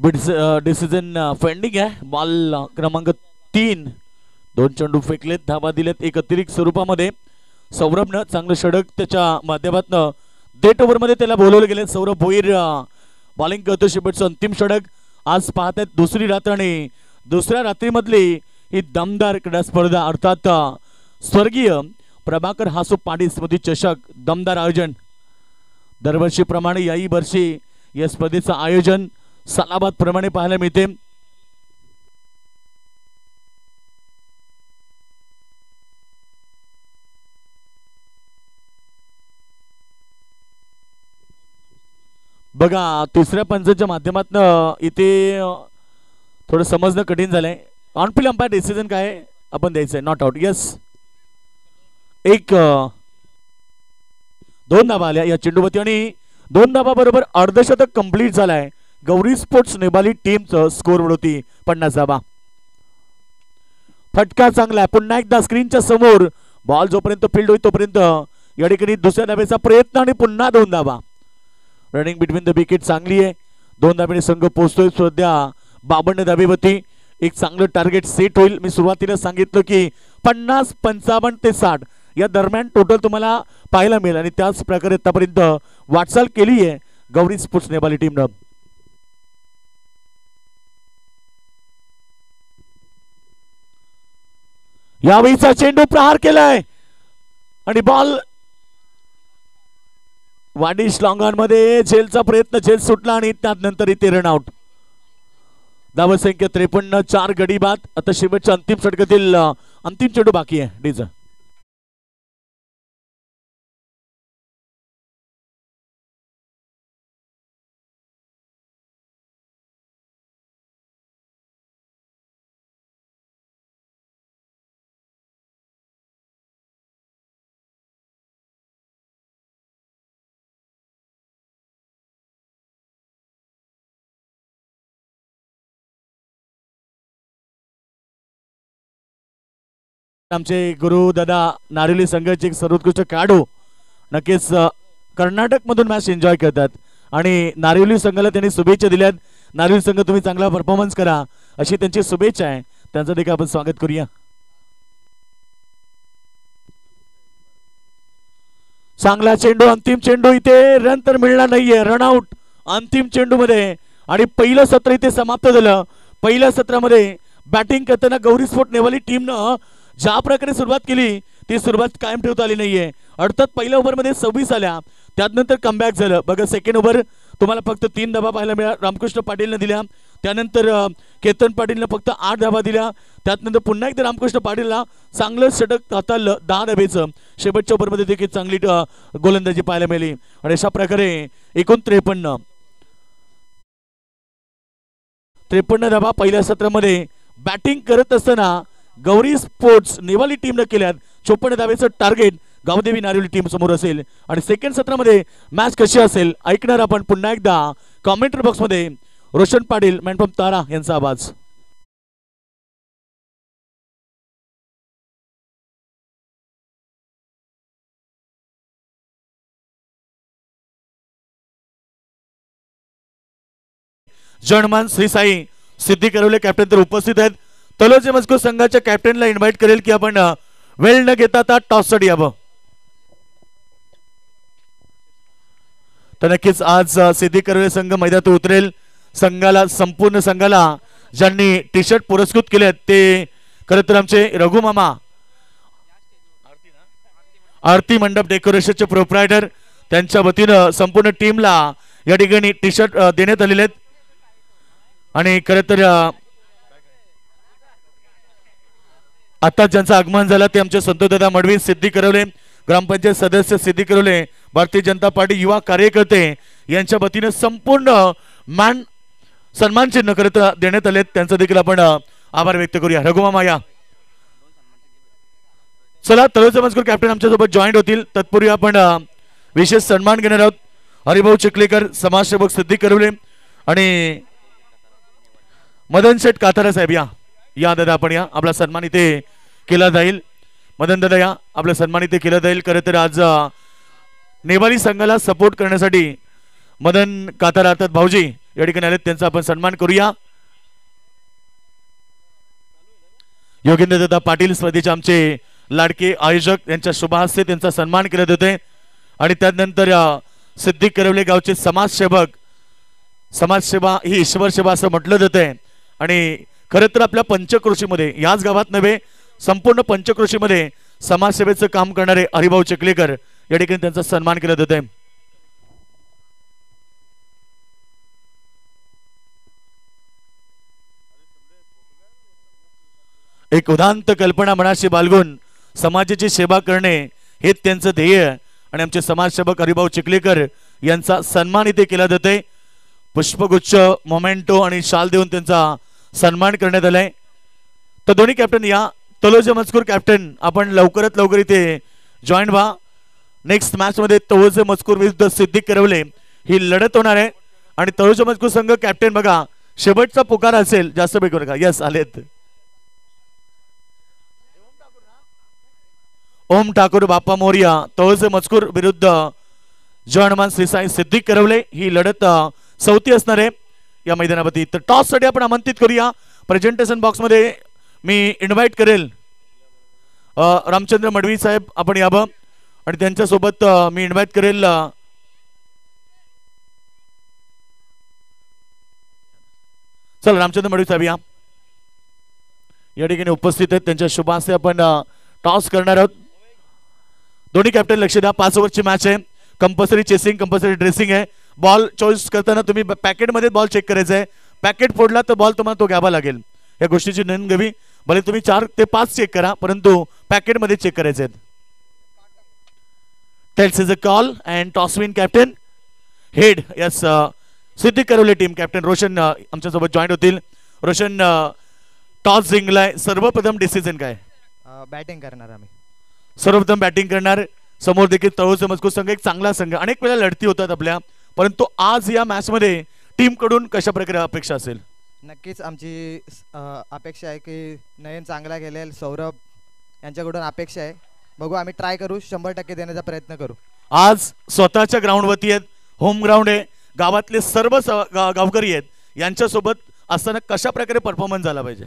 डिसिजन पेंडिंग आहे. बॉल क्रमांक 3. 2 चेंडू फेकलेत, धाबा दिलेत एक अतिरिक्त स्वरूपामध्ये. सौरभनं चांगलं षटक त्याच्या माध्यमातून डेट ओव्हरमध्ये त्याला बोलवले गेले. सौरभ भोईर बॉलिंग करतो. शेवटचं अंतिम षटक. आज पाहत आहेत दुसरी रात्र आणि दुसऱ्या रात्रीमधली ही दमदार क्रीडा स्पर्धा, अर्थात स्वर्गीय प्रभाकर हासू पाटील स्मृती चषक. दमदार आयोजन दरवर्षीप्रमाणे याही वर्षी या स्पर्धेचं आयोजन सालाबाद प्रमाणे पाहायला मिळते. बघा तिसऱ्या पंचाच्या माध्यमातून इथे थोडं समजणं कठीण झालंय. ऑन फील्ड अंपायर डिसिजन काय आपण द्यायचंय? Not out. यस, 2 धाबा आल्या या चेंडूवरती आणि 2 धाबा बरोबर अर्धशतक कंप्लीट झालाय. गौरी स्पोर्ट्स नेबाली टीमचं स्कोर होती 50 धाबा. फटका चांगला आहे. पुन्हा एकदा स्क्रीनच्या समोर बॉल जोपर्यंत फील्ड होईल तोपर्यंत या ठिकाणी दुसऱ्या धाब्याचा प्रयत्न आणि पुन्हा 2 धाबा. रनिंग बिटवीन द विकेट चांगली आहे. 2 धाब्याने संघ पोहोचतोय सध्या 52 धाबेवरती. एक चांगलं टार्गेट सेट होईल. मी सुरुवातीला सांगितलं की 50, 55 ते 60 या दरम्यान टोटल तुम्हाला पाहायला मिळेल आणि त्याच प्रकारे आतापर्यंत वाटचाल केली आहे गौरी स्पोर्ट्स नेबाली टीमनं. यावेळीचा चेंडू प्रहार केलाय आणि बॉल वाडिश लॉंगॉनमध्ये झेलचा प्रयत्न, झेल सुटला आणि त्यानंतर इथे रनआउट. धावसंख्या 53, 4 गडी बाद. आता शेवटच्या अंतिम षटकातील अंतिम चेंडू बाकी आहे. डीज आमचे गुरु दादा नारिवली संघाचे एक सर्वोत्कृष्ट खेळाडू नक्कीच कर्नाटक मधून मॅच एन्जॉय करतात आणि नारिवली संघाला त्यांनी शुभेच्छा दिल्यात. नारिवली संघ तुम्ही चांगला परफॉर्मन्स करा अशी त्यांची शुभेच्छा आहे. त्यांचं देखील आपण स्वागत करूया. चांगला चेंडू, अंतिम चेंडू. इथे रन तर मिळणार नाहीये. रनआउट अंतिम चेंडू मध्ये आणि पहिलं सत्र इथे समाप्त झालं. पहिल्या सत्रामध्ये बॅटिंग करताना गौरी स्पोर्ट नेवाली टीमनं ज्या प्रकारे सुरुवात केली ती सुरुवात कायम ठेवता आली नाहीये. अर्थात पहिल्या ओव्हरमध्ये 26 आल्या, त्यानंतर कमबॅक झालं. बघा सेकंड ओव्हर तुम्हाला फक्त 3 धाबा पाहायला मिळाल्या. रामकृष्ण पाटीलने दिल्या, त्यानंतर केतन पाटीलने फक्त 8 धाबा दिल्या. त्यानंतर पुन्हा एकदा रामकृष्ण पाटीलला चांगलं षटक हाताळलं 10 धाब्याचं. शेवटच्या ओव्हरमध्ये देखील चांगली गोलंदाजी पाहायला मिळाली आणि अशा प्रकारे एकूण 53 धाबा पहिल्या सत्रामध्ये बॅटिंग करत असताना गौरी स्पोर्ट्स नेवाली टीमनं केल्यात. 54 धाब्याचं टार्गेट गावदेवी नारिवली टीम समोर असेल आणि सेकंड सत्रामध्ये मॅच कशी असेल ऐकणार आपण पुन्हा एकदा कॉमेंट्री बॉक्समध्ये रोशन पाटील मॅन फ्रॉम तारा यांचा आवाज. जनमान श्री साई सिद्धी करवले कॅप्टन तर उपस्थित आहेत. तलोचे मजकूर संघाच्या कॅप्टनला इन्व्हाइट करेल की आपण वेळ न घेता आता टॉस साठी यावं. तर नक्कीच आज सिद्धी करवले संघ मैदानात उतरेल. संघाला संपूर्ण संघाला ज्यांनी टी शर्ट पुरस्कृत केले ते खरं तर आमचे रघु मामा आरती मंडप डेकोरेशनचे प्रोप्रायटर, त्यांच्या वतीनं संपूर्ण टीमला या ठिकाणी टी शर्ट देण्यात आलेले आहेत. आणि खरं तर आता ज्यांचं आगमन झालं ते आमचे संतोषदादा मडवी, सिद्धी करवले ग्रामपंचायत सदस्य, सिद्धी करवले भारतीय जनता पार्टी युवा कार्यकर्ते यांच्या वतीने संपूर्ण मान सन्मान चिन्ह करत देण्यात आले. त्यांचा देखील आपण आभार व्यक्त करूया. रघुमामा या. चला तळोजा मजकूर कॅप्टन आमच्यासोबत जॉईंट होतील. तत्पूर्वी आपण विशेष सन्मान घेणार आहोत. हरिभाऊ चिखलेकर समाजसेवक सिद्धी करवले आणि मदन शेठ कातारा साहेब या दादा आपण या. आपला सन्मान इथे केला जाईल. मदन दादा या, आपला सन्मान इथे केला जाईल. खरं तर आज नेवाली संघाला सपोर्ट करण्यासाठी मदन कातार अर्थात भाऊजी या ठिकाणी आलेत, त्यांचा आपण सन्मान करूया. योगेंद्र दादा पाटील स्पर्धेचे आमचे लाडके आयोजक यांच्या शुभहस्ते त्यांचा सन्मान केले जाते. आणि त्यानंतर सिद्दीक करवले गावचे समाजसेवक, समाजसेवा ही ईश्वर सेवा असं म्हटलं जाते. आणि खरं तर आपल्या पंचक्रोशीमध्ये, याच गावात नव्हे संपूर्ण पंचक्रोशीमध्ये समाजसेवेचं काम करणारे हरिभाऊ चिखलेकर या ठिकाणी त्यांचा सन्मान केला जाते. एक उदांत कल्पना मनाशी बाळगून समाजाची सेवा करणे हे त्यांचं ध्येय. आणि आमचे समाजसेवक हरिभाऊ चिखलेकर यांचा सन्मान इथे केला जाते. पुष्पगुच्छ, मोमेंटो आणि शाल देऊन त्यांचा सन्मान करण्यात आलाय. तर दोन्ही कॅप्टन या. तलोजा मजकूर कॅप्टन आपण लवकरात लवकर इथे जॉईन व्हा. नेक्स्ट मॅच मध्ये तलोजा मजकूर विरुद्ध सिद्दीक करवले ही लढत होणार आहे. आणि तलोजा मजकूर संघ कॅप्टन बघा, शेवटचा पुकार असेल, जास्त बेकू नका. यस आलेत. ओम ठाकूर बाप्पा मोर्या तळोजा मजकूर विरुद्ध जवानमान श्री साई सिद्दीक करवले ही लढत चौथी असणार आहे या मैदानावरती. तर टॉस साठी आपण आमंत्रित करूया. प्रेझेंटेशन बॉक्स मध्ये मी इन्व्हाइट करेल रामचंद्र मडवी साहेब, आपण यावं. आणि त्यांच्यासोबत मी इन्व्हाइट करेल चल रामचंद्र मडवी साहेब या ठिकाणी उपस्थित आहेत. त्यांच्या शुभ हस्ते आपण टॉस करणार आहोत. दोन्ही कॅप्टन लक्ष द्या. 5 ओव्हरची मॅच आहे. कंपल्सरी चेसिंग, कंपल्सरी ड्रेसिंग आहे. बॉल चॉईस करताना तुम्ही पॅकेटमध्ये बॉल चेक करायचा आहे. पॅकेट फोडला तर बॉल तुम्हाला तो घ्यावा लागेल. या गोष्टीची नोंद घ्यावी. भले तुम्ही 4 ते 5 चेक करा, परंतु पॅकेटमध्ये चेक करायचे आहेत. Tails is a call and toss win captain head. Yes Siddique Karwale team captain Roshan आमच्यासोबत जॉईन होतील. रोशन, टॉस जिंकलाय, सर्वप्रथम डिसिजन काय? बॅटिंग करणार आम्ही. सर्वप्रथम बॅटिंग करणार. समोर देखील तळोजा मजकूर संघ एक चांगला संघ, अनेक वेळा लढती होतात आपल्या, परंतु आज या मॅच मध्ये टीम कडून कशा प्रकारे अपेक्षा असेल? नक्कीच आमची अपेक्षा आहे की नयन चांगला खेळेल, सौरभ यांच्याकडून अपेक्षा आहे. बघू, आम्ही ट्राय करू, 100% देण्याचा प्रयत्न करू. आज स्वतःच्या ग्राउंड वरती आहेत, होम ग्राउंड आहे, गावातले सर्व गावकरी आहेत, यांच्यासोबत असताना कशा प्रकारे परफॉर्मन्स झाला पाहिजे?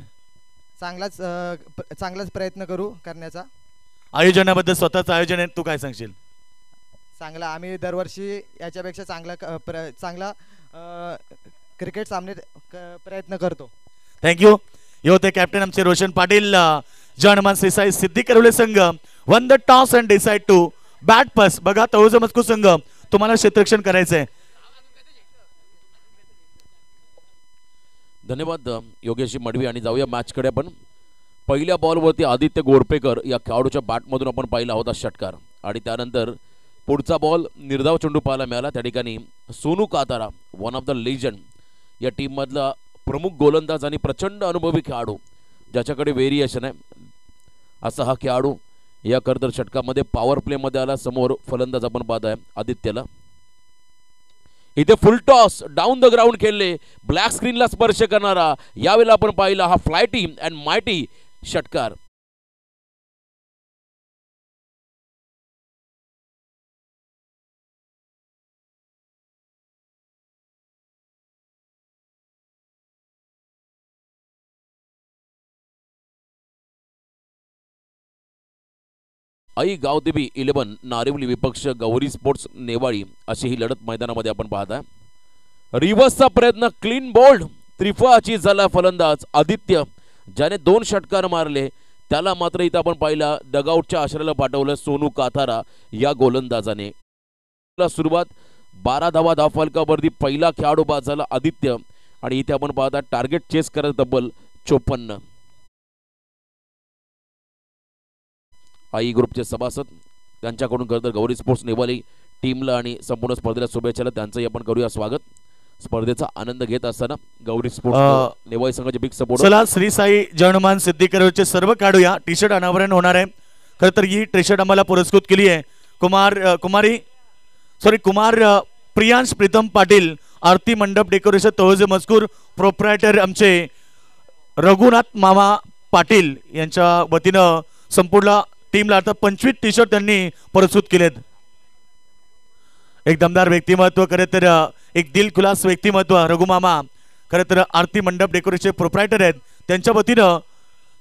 चांगलाच प्रयत्न करू करण्याचा. आयोजनाबद्दल, स्वतःचं आयोजन आहे, तू काय सांगशील? चांगला, आम्ही दरवर्षी याच्यापेक्षा चांगला क्रिकेट सामने प्रयत्न करतो. थँक्यू. हे होते कॅप्टन आमचे रोशन पाटील. जवानमान श्री साई सिद्दीक करवले संघ won the toss and decide to bat first. बघा, तळोजा मजकूर संघ तुम्हाला क्षेत्ररक्षण करायचंय. धन्यवाद योगेशजी मडवी. आणि जाऊया मॅचकडे. आपण पहिल्या बॉलवरती आदित्य गोरपेकर या खेळाडूच्या बॅटमधून आपण पाहिला होता षटकार. आणि त्यानंतर पुढचा बॉल निर्धाव चेंडू पाहायला मिळाला. त्या ठिकाणी Sonu Katara, one of the legend, या टीममधला प्रमुख गोलंदाज आणि प्रचंड अनुभवी खेळाडू, ज्याच्याकडे व्हेरिएशन आहे, असा हा खेळाडू या करतर षटकामध्ये पॉवर प्लेमध्ये आला. समोर फलंदाज आपण पाहत आहे आदित्यला. इथे फुल टॉस डाऊन द ग्राउंड खेळले, ब्लॅक स्क्रीनला स्पर्श करणारा यावेळेला आपण पाहिला हा फ्लायटी अँड मायटी षटकार. आई गावदेवी 11 नारिवली विपक्ष गौरी स्पोर्ट्स नेवाळी अशी ही लढत मैदानामध्ये आपण पाहताय. रिव्हर्सचा प्रयत्न, क्लीन बोल्ड, त्रिफळाची झाला फलंदाज आदित्य, ज्याने 2 षटकार मारले. त्याला मात्र इथं आपण पाहिला डगआउटच्या आश्रयाला पाठवलं सोनू कातारा या गोलंदाजाने. सुरुवात 12 धावा धावफलकावरती पहिला खेळाडू बाद झाला आदित्य. आणि इथे आपण पाहता टार्गेट चेस करत तब्बल 54. आई ग्रुपचे सभासद त्यांच्याकडून खरं गौरी स्पोर्ट्स नेवाली टीमला आणि संपूर्ण स्पर्धेला शुभेच्छा. त्यांचंही आपण करूया स्वागत. स्पर्धेचा आनंद घेत असताना गौरी स्पोर्ट्स नेवाई संघाचे बिग सपोर्ट. चला, श्री साई जवानमान सिद्दीक करवलेचे सर्व काढूया. टी शर्ट अनावरण होणार आहे. खरं तर ही टी शर्ट आम्हाला पुरस्कृत केली आहे कुमार प्रियांश प्रीतम पाटील, आरती मंडप डेकोरेशन तळोजा मजकूर, प्रोप्रायटर आमचे रघुनाथ मामा पाटील यांच्या वतीनं संपूर्ण टीमला आता 25 टी शर्ट त्यांनी पुरस्कृत केलेत. एक दमदार व्यक्तिमत्व, खरं तर एक दिलखुलास व्यक्तिमत्व रघुमामा, खरं तर आरती मंडप डेकोरेशनचे प्रोप्रायटर आहेत. त्यांच्या वतीनं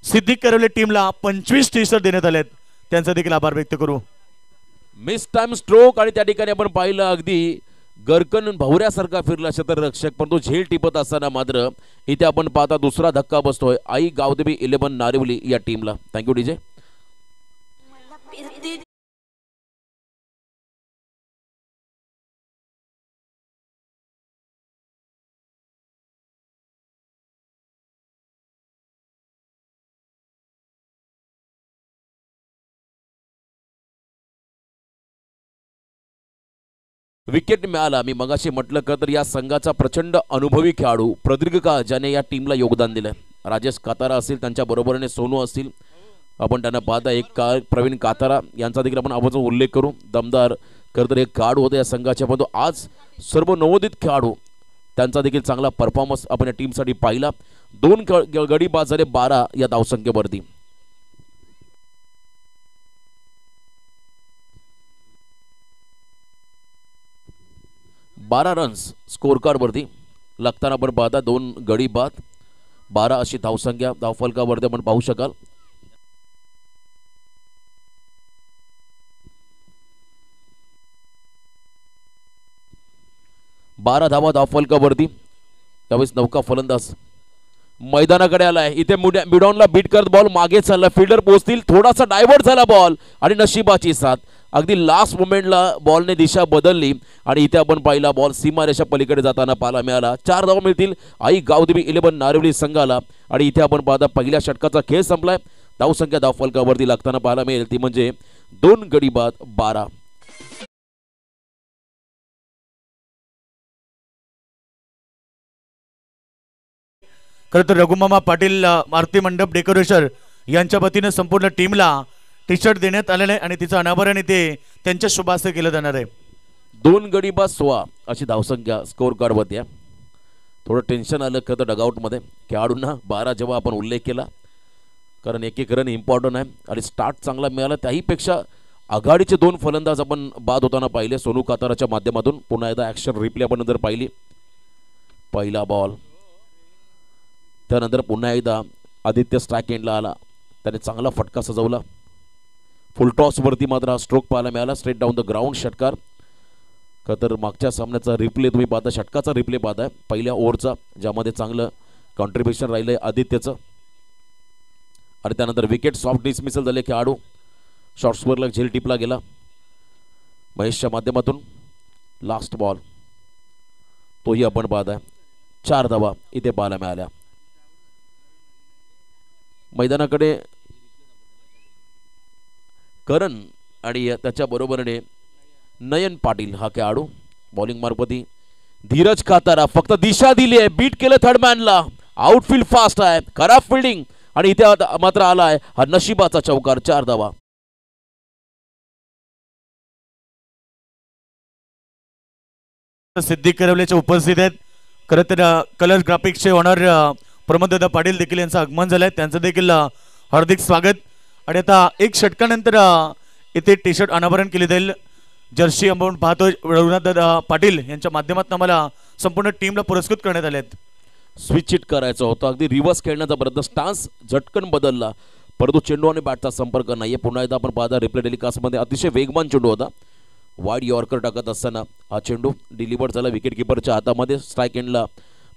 सिद्दीक करवले टीमला 25 टी-शर्ट देण्यात आलेत. त्यांचा देखील आभार व्यक्त करू. मिस टाइम स्ट्रोक आणि त्या ठिकाणी आपण पाहिलं अगदी गरकन भवऱ्यासारखा फिरला क्षेत्ररक्षक, परंतु झेल टिपत असताना मात्र इथे आपण पाहता दुसरा धक्का बसतोय आई गावदेवी 11 नारिवली या टीमला. Thank you DJ. विकेट मिळाला. मी मगाशी म्हटलं का तर या संघाचा प्रचंड अनुभवी खेळाडू प्रदीर्घ काळ ज्याने या टीमला योगदान दिलं, राजेश कातारा असतील, त्यांच्या बरोबरीने सोनू असतील, आपण त्यांना पाहता एक काळ प्रवीण कातारा यांचा देखील आपण आवर्जून उल्लेख करू. दमदार खरं तर एक खेळाडू होते या संघाचे, परंतु आज सर्व नवोदित खेळाडू त्यांचा देखील चांगला परफॉर्मन्स आपण या टीमसाठी पाहिला. 2 गडी बाद झाले 12 या धावसंख्येवरती. बारा रन्स स्कोर कार्ड वरती लागताना आपण पाहता 2 गडी बाद 12 अशी धावसंख्या धावफलकावरती आपण पाहू शकाल. बारा धावा धावफलकावरती. त्यावेळेस नौका फलंदाज मैदानाकडे आलाय. इथे मिडॉनला बीट करत बॉल मागे चालला, फिल्डर पोहोचतील, थोडासा डायव्हर्ट झाला बॉल आणि नशिबाची साथ, अगदी लास्ट मोमेंटला बॉलने दिशा बदलली आणि इथे आपण पाहिला बॉल सीमारेषा पलीकडे जाताना पाहायला मिळाला. 4 धावा मिळतील आई गावदेवी 11 नारिवली संघाला आणि इथे आपण पाहता पहिल्या षटकाचा खेळ संपलाय. धावसंख्या धावफलकावरती लागताना पाहायला मिळेल ती म्हणजे 2 गडी बाद 12. खरं तर रघुमामा पाटील आरती मंडप डेकोरेशन यांच्या वतीनं संपूर्ण टीमला टी-शर्ट देण्यात आलेलं आहे आणि तिचं अनावरण इथे त्यांच्या शुभास्ते केलं जाणार आहे. 2 गडी बाद 16 अशी धावसंख्या स्कोर कार्डवरती आहे. थोडं टेन्शन आलं खरं तर डगआउटमध्ये खेळाडूंना 12 जेव्हा आपण उल्लेख केला, कारण एक एक रन इम्पॉर्टंट आहे आणि स्टार्ट चांगला मिळाला. त्याहीपेक्षा आघाडीचे 2 फलंदाज आपण बाद होताना पाहिले सोनू काताराच्या माध्यमातून. पुन्हा एकदा ॲक्शन रिप्ले आपण नंतर पाहिली. पहिला बॉल, त्यानंतर पुन्हा एकदा आदित्य स्ट्राईक एंडला आला, त्याने चांगला फटका सजवला. फुल टॉसवरती मात्र हा स्ट्रोक पाहायला मिळाला, स्ट्रेट डाऊन द ग्राउंड षटकार. का तर मागच्या सामन्याचा रिप्ले तुम्ही पाहता, षटकाचा रिप्ले पाहताय पहिल्या ओव्हरचा, ज्यामध्ये चांगलं कॉन्ट्रीब्युशन राहिलंय आदित्यचं. आणि त्यानंतर विकेट सॉफ्ट डिसमिसल झाले खेळाडू, शॉर्ट स्कोअरला झेल टिपला गेला महेशच्या माध्यमातून. लास्ट बॉल तोही आपण पाहताय. 4 धावा इथे पाहायला मिळाल्या. मैदानाकडे करण आणि त्याच्या बरोबरीने नयन पाटील हा खेळाडू बॉलिंग मार्फती. धीरज कातारा फक्त दिशा दिली आहे, बीट केलं थर्डमॅनला, आउटफील्ड फास्ट आहे, खराब फिल्डिंग आणि इथे मात्र आलाय हा नशिबाचा चौकार. 4 धावा. सिद्दीक करवलेचे उपस्थित आहेत. खरं तर कलर ग्राफिक्सचे ओनर प्रमोददादा पाटील देखील यांचं आगमन झालंय, त्यांचं देखील हार्दिक स्वागत. आणि आता एक षटकानंतर इथे टी-शर्ट अनावरण केले जाईल. जर्सी अंबावून पाहतोय रघुनाथदादा पाटील यांच्या माध्यमातून आम्हाला संपूर्ण टीमला पुरस्कृत करण्यात आले आहेत. स्विच हिट करायचं होतं, अगदी रिव्हर्स खेळण्याचा प्रयत्न, स्टान्स झटकन बदलला, परंतु चेंडू आणि बॅटचा संपर्क नाहीये. पुन्हा एकदा आपण पाहता रिप्ले टेलिकास्टमध्ये अतिशय वेगवान चेंडू होता, वाईड यॉर्कर टाकत असताना हा चेंडू डिलिव्हर झाला विकेट किपरच्या हातामध्ये. स्ट्राईक एंडला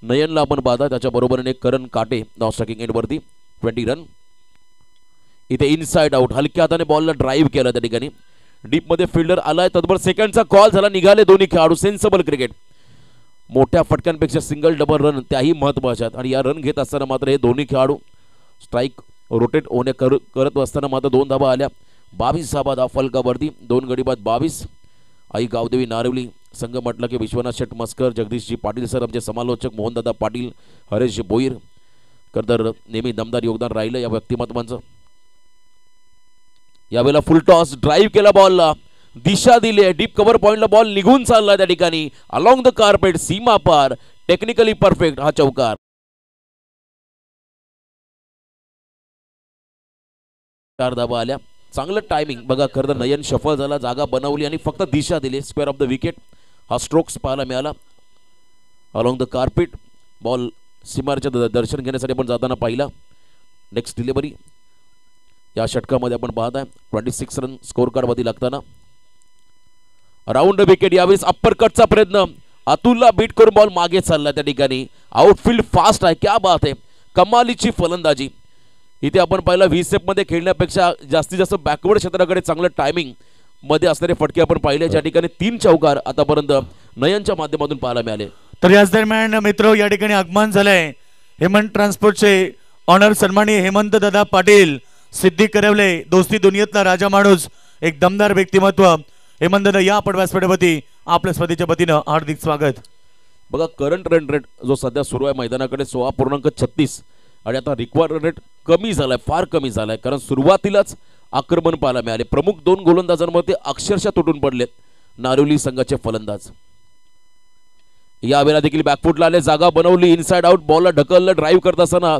नयनला आपण पाहता, त्याच्या बरोबरीने करण काटे नॉन स्ट्रायकिंग एंडवरती 20 रन. इथे इनसाइड आउट, हलक्या हाताने बॉलला ड्राईव्ह केला त्या ठिकाणी, डीपमध्ये फिल्डर आलाय, तत्पर सेकंडचा कॉल झाला, निघाले दोन्ही खेळाडू. सेन्सेबल क्रिकेट, मोठ्या फटक्यांपेक्षा सिंगल डबल रन त्याही महत्त्वाच्या आहेत. आणि या रन घेत असताना मात्र हे दोन्ही खेळाडू स्ट्राईक रोटेट होणे करत असताना मात्र 2 धावा आल्या. 22 धावा धावफलकावरती, 2 गडी बाद 22. आई गावदेवी नारिवली संघ म्हटलं की विश्वनाथ शेट मस्कर, जगदीशजी पाटील सर आमचे समालोचक, मोहनदादा पाटील, हरेशजी बोईर, तर नेहमी दमदार योगदान राहिलं या व्यक्तिमत्वांचं. यावेळेला फुल टॉस, ड्राईव्ह केला बॉलला, दिशा दिली आहे, डीप कव्हर पॉइंटला बॉल निघून चालला त्या ठिकाणी, अलॉंग द कार्पेट, सीमा पार, टेक्निकली परफेक्ट हा चौकार. 4 धावा आल्या, चांगलं टायमिंग बघा. खरं तर नयन शफल झाला, जागा बनवली आणि फक्त दिशा दिली, स्क्वेअर ऑफ द विकेट. हा स्ट्रोक्स पाहायला मिळाला अलॉंग द कार्पेट. बॉल सीमारेच्या दर्शन घेण्यासाठी आपण जाताना पाहिला. नेक्स्ट डिलिव्हरी या षटकामध्ये आपण पाहत आहे 26 रन स्कोर कार्डवरती लागताना. Round wicket. यावेळेस अप्पर कटचा प्रयत्न, अतुलला बीट करून बॉल मागे चालला त्या ठिकाणी. आउटफील्ड फास्ट आहे, क्या बात आहे, कमालीची फलंदाजी. इथे आपण पाहिला व्हीसेप मध्ये खेळण्यापेक्षा जास्तीत जास्त बॅकवर्ड क्षेत्राकडे चांगलं टायमिंग मध्ये असणारे फटके आपण पाहिले, ज्या ठिकाणी 3 चौकार आतापर्यंत नयनच्या माध्यमातून पाहायला मिळाले. तर याच दरम्यान मित्र या ठिकाणी आगमन झालंय हेमंत ट्रान्सपोर्टचे ऑनर सन्माननीय हेमंत दादा पाटील, सिद्धी करवले, दोस्ती दुनियेतला राजा माणूस, एक दमदार व्यक्तिमत्व. हेमंत दादा या आपण व्यासपीठावरती आपल्या स्पर्धेच्या वतीनं हार्दिक स्वागत. बघा करंट रन रेट जो सध्या सुरू आहे मैदानाकडे 16.36 आणि आता रिक्वायर्ड रन रेट कमी झालाय, फार कमी झालाय, कारण सुरुवातीलाच आक्रमण पाहायला मिळाले. प्रमुख 2 गोलंदाजांमध्ये अक्षरशः तुटून पडले नारिवली संघाचे फलंदाज. यावेळेला देखील बॅकफुटला आले, जागा बनवली, इनसाइड आउट, बॉलला ढकललं, ड्राईव्ह करत असताना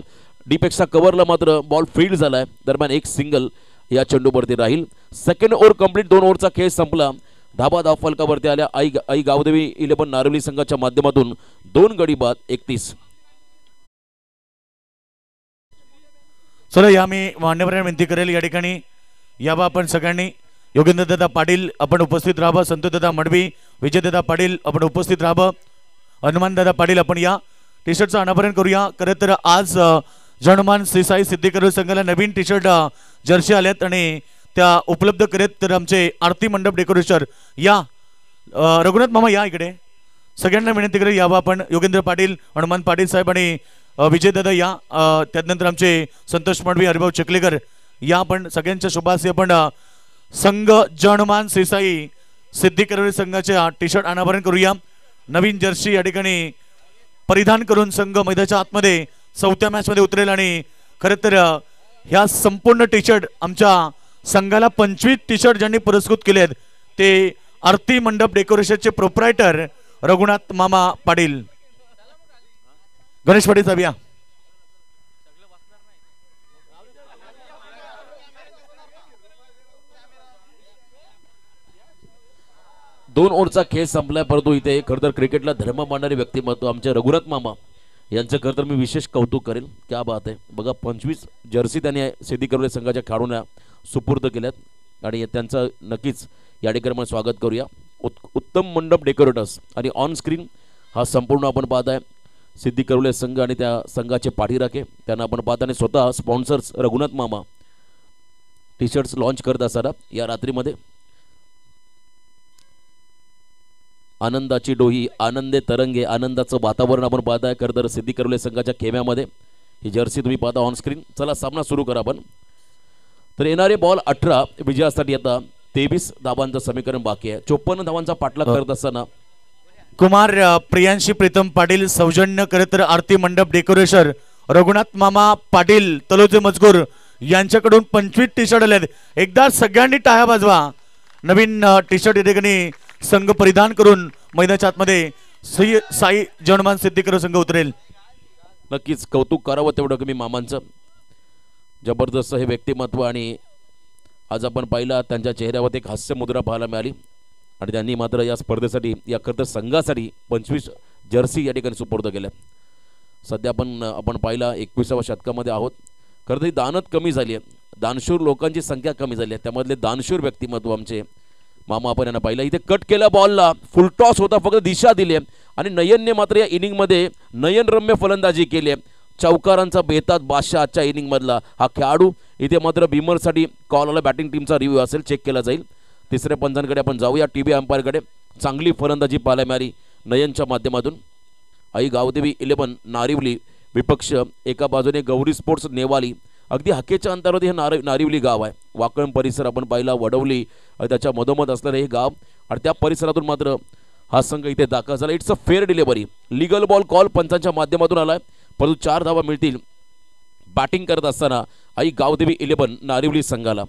डीपेक्षा कव्हरला मात्र बॉल फील्ड झालाय. दरम्यान एक सिंगल या चेंडूवरती राहील. सेकंड ओव्हर कंप्लीट, 2 ओव्हरचा खेळ संपला. धाबा धाव फलकावरती आल्या आई गावदेवी 11 नारिवली संघाच्या माध्यमातून 2 गडी बाद 31. चला या मी मान्यवरांना विनंती करेल या ठिकाणी याबा आपण सगळ्यांनी योगेंद्रदादा पाटील आपण उपस्थित राहावं, संतोषदादा मडवी, विजयदादा पाटील आपण उपस्थित राहावं, हनुमानदादा पाटील आपण या टी शर्टचं अनावरण करूया. खरं तर आज जनमान श्री साई सिद्धीकर संघाला नवीन टी शर्ट जर्सी आल्यात आणि त्या उपलब्ध करेत. तर आमचे आरती मंडप डेकोरेटर या रघुनाथ मामा या इकडे सगळ्यांना विनंती करेल यावं आपण. योगेंद्र पाटील, हनुमान पाटील साहेब आणि विजयदादा या, त्यानंतर आमचे संतोष मडवी, हरिभाऊ चिखलेकर या आपण सगळ्यांच्या शुभासी आपण संघ जनमान श्रीसाई सिद्धीकर संघाचे टी शर्ट अनावरण करूया. नवीन जर्सी या ठिकाणी परिधान करून संघ मैदानाच्या आतमध्ये 4थ्या मॅच मध्ये उतरेल आणि खरं तर ह्या संपूर्ण टी शर्ट आमच्या संघाला 25 टी शर्ट ज्यांनी पुरस्कृत केले आहेत ते आरती मंडप डेकोरेशनचे प्रोप्रायटर रघुनाथ मामा पाटील. गणेश पाटील साहेब या. दोन ओव्हरचा खेळ संपलाय, परंतु इथे खरं तर क्रिकेटला धर्म मानणारे व्यक्तिमत्व आमचे रघुनाथ मामा यांचं खरं तर मी विशेष कौतुक करेल. क्या बात आहे. बघा 25 जर्सी त्यांनी सिद्धी करवले संघाच्या खेळाडूंना सुपूर्द केल्यात आणि त्यांचं नक्कीच या ठिकाणी आपण स्वागत करूया. उत्तम मंडप डेकोरेटर्स आणि ऑन स्क्रीन हा संपूर्ण आपण पाहत आहे सिद्धी करवले संघ आणि त्या संघाचे पाठीराखे त्यांना आपण पाहत आणि स्वतः स्पॉन्सर्स रघुनाथ मामा टी शर्ट्स लॉन्च करत असताना या रात्रीमध्ये आनंदाची डोही आनंदे तरंगे आनंदाचं वातावरण आपण पाहत आहे. खरं तर सिद्धी करवले संघाच्या खेम्यामध्ये ही जर्सी तुम्ही पाहता ऑन स्क्रीन. चला सामना सुरू करा आपण. तर येणारे बॉल 18 विजयासाठी आता 23 धावांचं समीकरण बाकी आहे. 54 धावांचा पाठलाग करत असताना कुमार प्रियांशी प्रीतम पाटील सौजन्य खरं तर आरती मंडप डेकोरेशन रघुनाथ मामा पाटील तलोजे मजकूर यांच्याकडून 25 टी शर्ट आलेत. एकदा सगळ्यांनी टाळ्या वाजवा. नवीन टी शर्ट या ठिकाणी संघ परिधान करून मैदानाच्या आतमध्ये साई जनमान सिद्धीकर संघ उतरेल. नक्कीच कौतुक करावं तेवढं कमी मामांचं. जबरदस्त हे व्यक्तिमत्व आणि आज आपण पाहिला त्यांच्या चेहऱ्यावर एक हास्य मुद्रा पाहायला मिळाली आणि त्यांनी मात्र या स्पर्धेसाठी या खरं संघासाठी 25 जर्सी या ठिकाणी सुपूर्द केल्या. सध्या आपण पाहिला 21व्या शतकामध्ये आहोत. खरं तर दानत कमी झाली आहे, दानशूर लोकांची संख्या कमी झाली आहे, त्यामधले दानशूर व्यक्तिमत्व आमचे मामा आपण यांना पाहिलं. इथे कट केल्या बॉलला फुल टॉस होता, फक्त दिशा दिली आणि नयनने मात्र या इनिंगमध्ये नयनरम्य फलंदाजी केली. चौकारांचा बेतात बादशाह आजच्या इनिंग मधला हा खेळाडू. इथे मात्र बिमरसाठी कॉल आला, बॅटिंग टीमचा रिव्ह्यू असेल, चेक केला जाईल. तिसऱ्या पंचांकडे आपण जाऊया, टीव्ही अंपायरकडे. चांगली फलंदाजी पाहायला मिळाली नयनच्या माध्यमातून. आई गावदेवी 11 नारिवली विपक्ष एका बाजूने गौरी स्पोर्ट्स नेवाली. अगदी हाकेच्या अंतरावरती हे नारिवली गाव आहे. वाकण परिसर आपण पाहिला, वडवली त्याच्या मधोमध असलेलं हे गाव आणि त्या परिसरातून मात्र हा संघ इथे दाखल झाला. It's a fair delivery. Legal ball call पंचांच्या माध्यमातून आलाय, परंतु 4 धावा मिळतील. बॅटिंग करत असताना आई गावदेवी 11 नारिवली संघाला.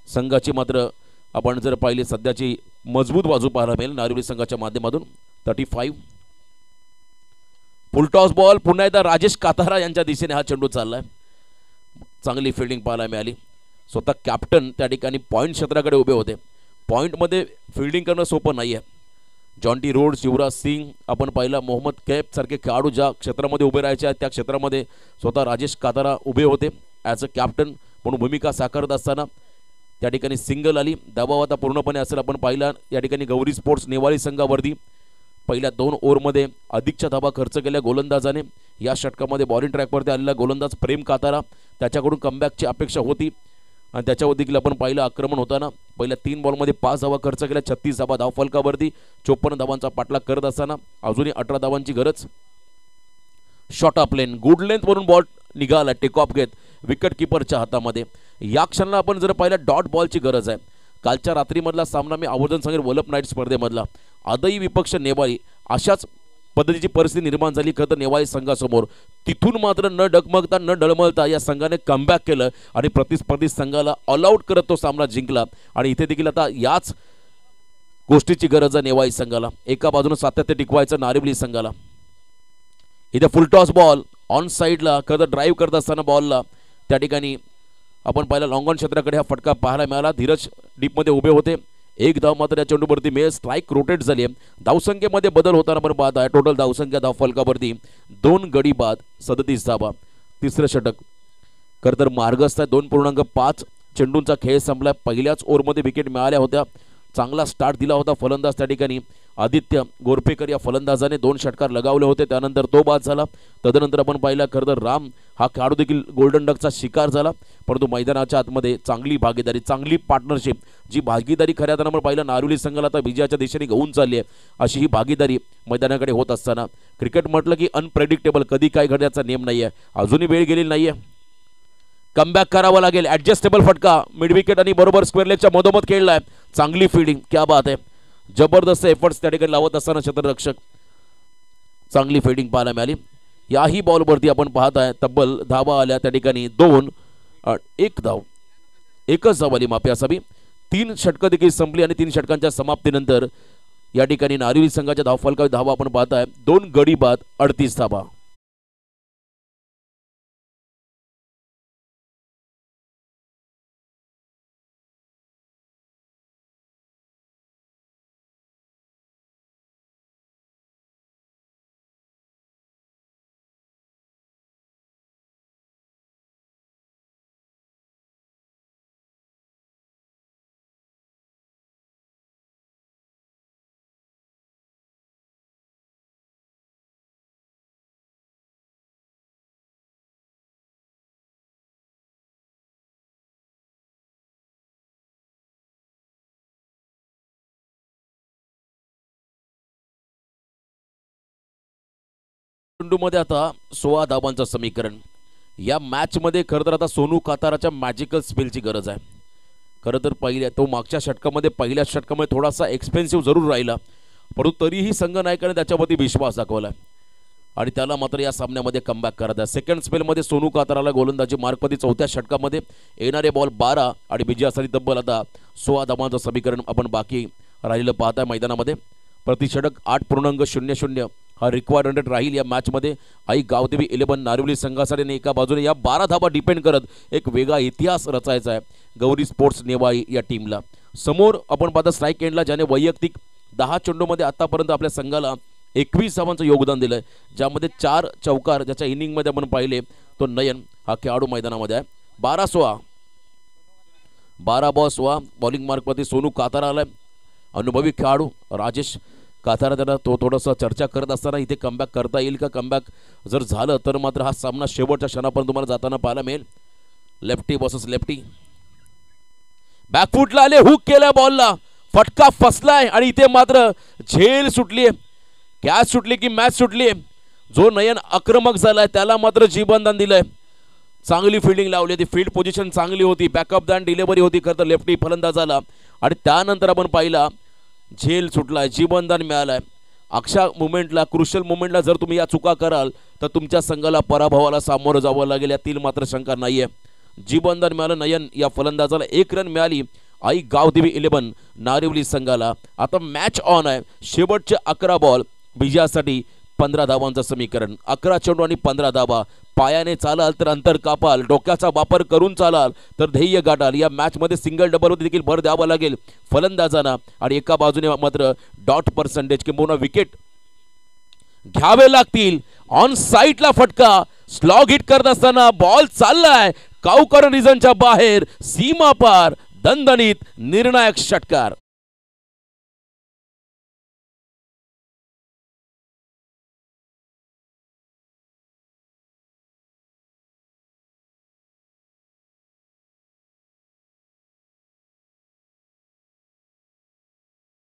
संघाची मात्र आपण जर पाहिले सध्याची मजबूत बाजू पाहायला मिळेल नारिवली संघाच्या माध्यमातून. 35 फुलटॉस बॉल पुन्हा एकदा राजेश कातारा यांच्या दिशेने हा चेंडू चाललाय. चांगली फिल्डिंग पाहायला मिळाली. स्वतः कॅप्टन त्या ठिकाणी पॉईंट क्षेत्राकडे उभे होते. पॉईंटमध्ये फिल्डिंग करणं सोपं नाही आहे. जॉन्टी रोड्स, युवराज सिंग आपण पाहिला, मोहम्मद कैफ सारखे खेळाडू ज्या क्षेत्रामध्ये उभे राहायचे आहेत त्या क्षेत्रामध्ये स्वतः राजेश कातारा उभे होते ॲज अ कॅप्टन म्हणून भूमिका साकारत असताना त्या ठिकाणी सिंगल आली. दबाव आता पूर्णपणे असेल आपण पाहिला या ठिकाणी गौरी स्पोर्ट्स नेवाळी संघावरती पहिल्या 2 ओव्हरमध्ये अधिकच्या धाबा खर्च केल्या गोलंदाजाने. या षटकामध्ये बॉलिंग ट्रॅकवरती आलेला गोलंदाज प्रेम कातारा, त्याच्याकडून कमबॅकची अपेक्षा होती आणि त्याच्यावर देखील आपण पाहिलं आक्रमण होताना पहिल्या 3 बॉलमध्ये 5 धावा खर्च केल्या, 36 धावा धावफलकावरती, 54 धावांचा पाठलाग करत असताना अजूनही 18 धावांची गरज. Short of lane good length वरून बॉल निघाला टेक ऑफ घेत विकेट किपरच्या हातामध्ये. या क्षणाला आपण जर पाहिलं डॉट बॉलची गरज आहे. कालच्या रात्रीमधला सामना मी आवर्जून सांगेल वल्लभ नाईट स्पर्धेमधला आदई विपक्ष नेवाळी अशाच पद्धतीची परिस्थिती निर्माण झाली खरं तर नेवाळी संघासमोर. तिथून मात्र न डगमगता न डळमळता या संघाने कमबॅक केलं आणि प्रतिस्पर्धी संघाला ऑल आउट करत तो सामना जिंकला. आणि इथे देखील आता याच गोष्टीची गरज आहे नेवाळी संघाला. एका बाजूने सातत्य टिकवायचं नारिवली संघाला. इथे फुलटॉस बॉल ऑन साईडला खरं तर ड्राईव्ह करत असताना बॉलला त्या ठिकाणी आपण पाहिला लॉंग ऑन क्षेत्राकडे हा फटका पाहायला मिळाला. धीरज डीपमध्ये उभे होते. 1 धाव मात्र या चेंडूवरती मिळेल. स्ट्राईक रोटेट झाली आहे. धावसंख्येमध्ये बदल होताना पण पाहत आहे. टोटल धावसंख्या धावफलकावरती 2 गडी बाद 37 धावा. तिसरं षटक खरं तर मार्गस्थ आहे. 2.5 चेंडूंचा खेळ संपला. पहिल्याच ओव्हरमध्ये विकेट मिळाल्या होत्या. चांगला स्टार्ट दिला होता फलंदाज त्या ठिकाणी आदित्य गोरपेकर या फलंदाजाने 2 षटकार लगावले होते. त्यानंतर तो बाद झाला. तदनंतर आपण पाहिला खरं तर राम हा खेळाडू देखील गोल्डन डकचा शिकार झाला. परंतु मैदानाच्या आतमध्ये चांगली भागीदारी चांगली पार्टनरशिप जी भागीदारी खऱ्या अर्थानं आपण पाहिला नारिवली संघाला आता विजयाच्या दिशेने घेऊन चालली आहे अशी ही भागीदारी मैदानाकडे होत असताना क्रिकेट म्हटलं की अनप्रेडिक्टेबल कधी काय घडण्याचा नियम नाही आहे. अजूनही वेळ गेलेली नाही आहे. कमबॅक करावा लागेल. ॲडजस्टेबल फटका मिड विकेट आणि बरोबर स्क्वेअर लेगच्या मधोमध खेळलाय. चांगली फिल्डिंग क्या बात आहे. जबरदस्त एफर्ट्स त्या ठिकाणी लावत असताना क्षेत्ररक्षक चांगली फिल्डिंग पाहायला मिळाली. याही बॉलवरती आपण पाहत आहे तब्बल धावा आल्या त्या ठिकाणी 2 1 धाव एकच धाव आली माफी असावी. 3 षटकं देखील संपली आणि 3 षटकांच्या समाप्तीनंतर या ठिकाणी नारिवली संघाच्या धावफलकावर धावा आपण पाहत आहे 2 गडी बाद 38 धावा. चेंडूमध्ये आता 16 धावांचं समीकरण. या मॅचमध्ये खरं तर आता सोनू काताराच्या मॅजिकल स्पेलची गरज आहे. खरं तर तो मागच्या षटकामध्ये पहिल्या षटकामध्ये थोडासा एक्सपेन्सिव्ह जरूर राहिला परंतु तरीही संघ नायकाने त्याच्यावरती विश्वास दाखवला आणि त्याला मात्र या सामन्यामध्ये कमबॅक करत आहे. सेकंड स्पेलमध्ये सोनू काताराला गोलंदाजी मार्कमध्ये 4थ्या षटकामध्ये येणारे बॉल 12 आणि विजयासाठी तब्बल आता 16 धावांचं समीकरण आपण बाकी राहिलेलं पाहत आहे मैदानामध्ये. प्रतिषटक 8.00 हा रिक्वायर्ड रन रेट राहील या मॅचमध्ये. आई गावदेवी 11 नारिवली संघासाठी एका बाजूने या 12 धावा डिपेंड करत एक वेगळा इतिहास रचायचा आहे गौरी स्पोर्ट्स नेवाळी या टीमला. समोर आपण पाहता स्ट्राईक एंडला ज्याने वैयक्तिक 10 चेंडूमध्ये आतापर्यंत आपल्या संघाला 21 धावांचं योगदान दिलंय ज्यामध्ये 4 चौकार ज्याच्या इनिंगमध्ये आपण पाहिले तो नयन हा खेळाडू मैदानामध्ये आहे. 12 बॉल 16 बॉलिंग मार्कवरती सोनू कातारा आलाय. अनुभवी खेळाडू राजेश कातारा त्यांना तो थोडंसं चर्चा करत असताना इथे कमबॅक करता येईल का. कमबॅक जर झालं तर मात्र हा सामना शेवटच्या क्षणापर्यंत तुम्हाला जाताना पाहायला मिळेल. लेफ्टी वर्सेस लेफ्टी बॅकफुटला आले हुक केल्या बॉलला फटका फसलाय आणि इथे मात्र झेल सुटली कॅच सुटली की मॅच सुटली. जो नयन आक्रमक झालाय त्याला मात्र जीवनदान दिलंय. चांगली फिल्डिंग लावली होती. फील्ड पोझिशन चांगली होती. बॅकअप दान डिलिव्हरी होती खरं तर लेफ्टी फलंदाजाला आणि त्यानंतर आपण पाहिला झेल सुटलाय जीवनदान मिळालाय. अक्षा मुमेंटला क्रुशियल मुमेंटला जर तुम्ही या चुका कराल तर तुमच्या संघाला पराभवाला सामोरं जावं लागेल यातील मात्र शंका नाहीये. जीवनदान मिळालं नयन या फलंदाजाला. 1 रन मिळाली आई गावदेवी 11 नारिवली संघाला. आता मॅच ऑन आहे. शेवटचे 11 बॉल विजयासाठी 15 धावांचं समीकरण. 11 चेंडू आणि 15 धावा. पायाने चालाल तर अंतर कापाल, डोक्याचा वापर करून चालाल तर ध्येय गाठाल. या मॅच मध्ये सिंगल डबल वर देखील भर द्यावा लागेल फलंदाजांना आणि एका बाजूने मात्र डॉट पर्सेंटेज किंवा विकेट घ्यावे लागतील. ऑन साईडला फटका, स्लॉग हिट करत असताना बॉल चाललाय काऊकर रिजनच्या बाहेर, सीमा पार, दणदणीत निर्णायक षटकार.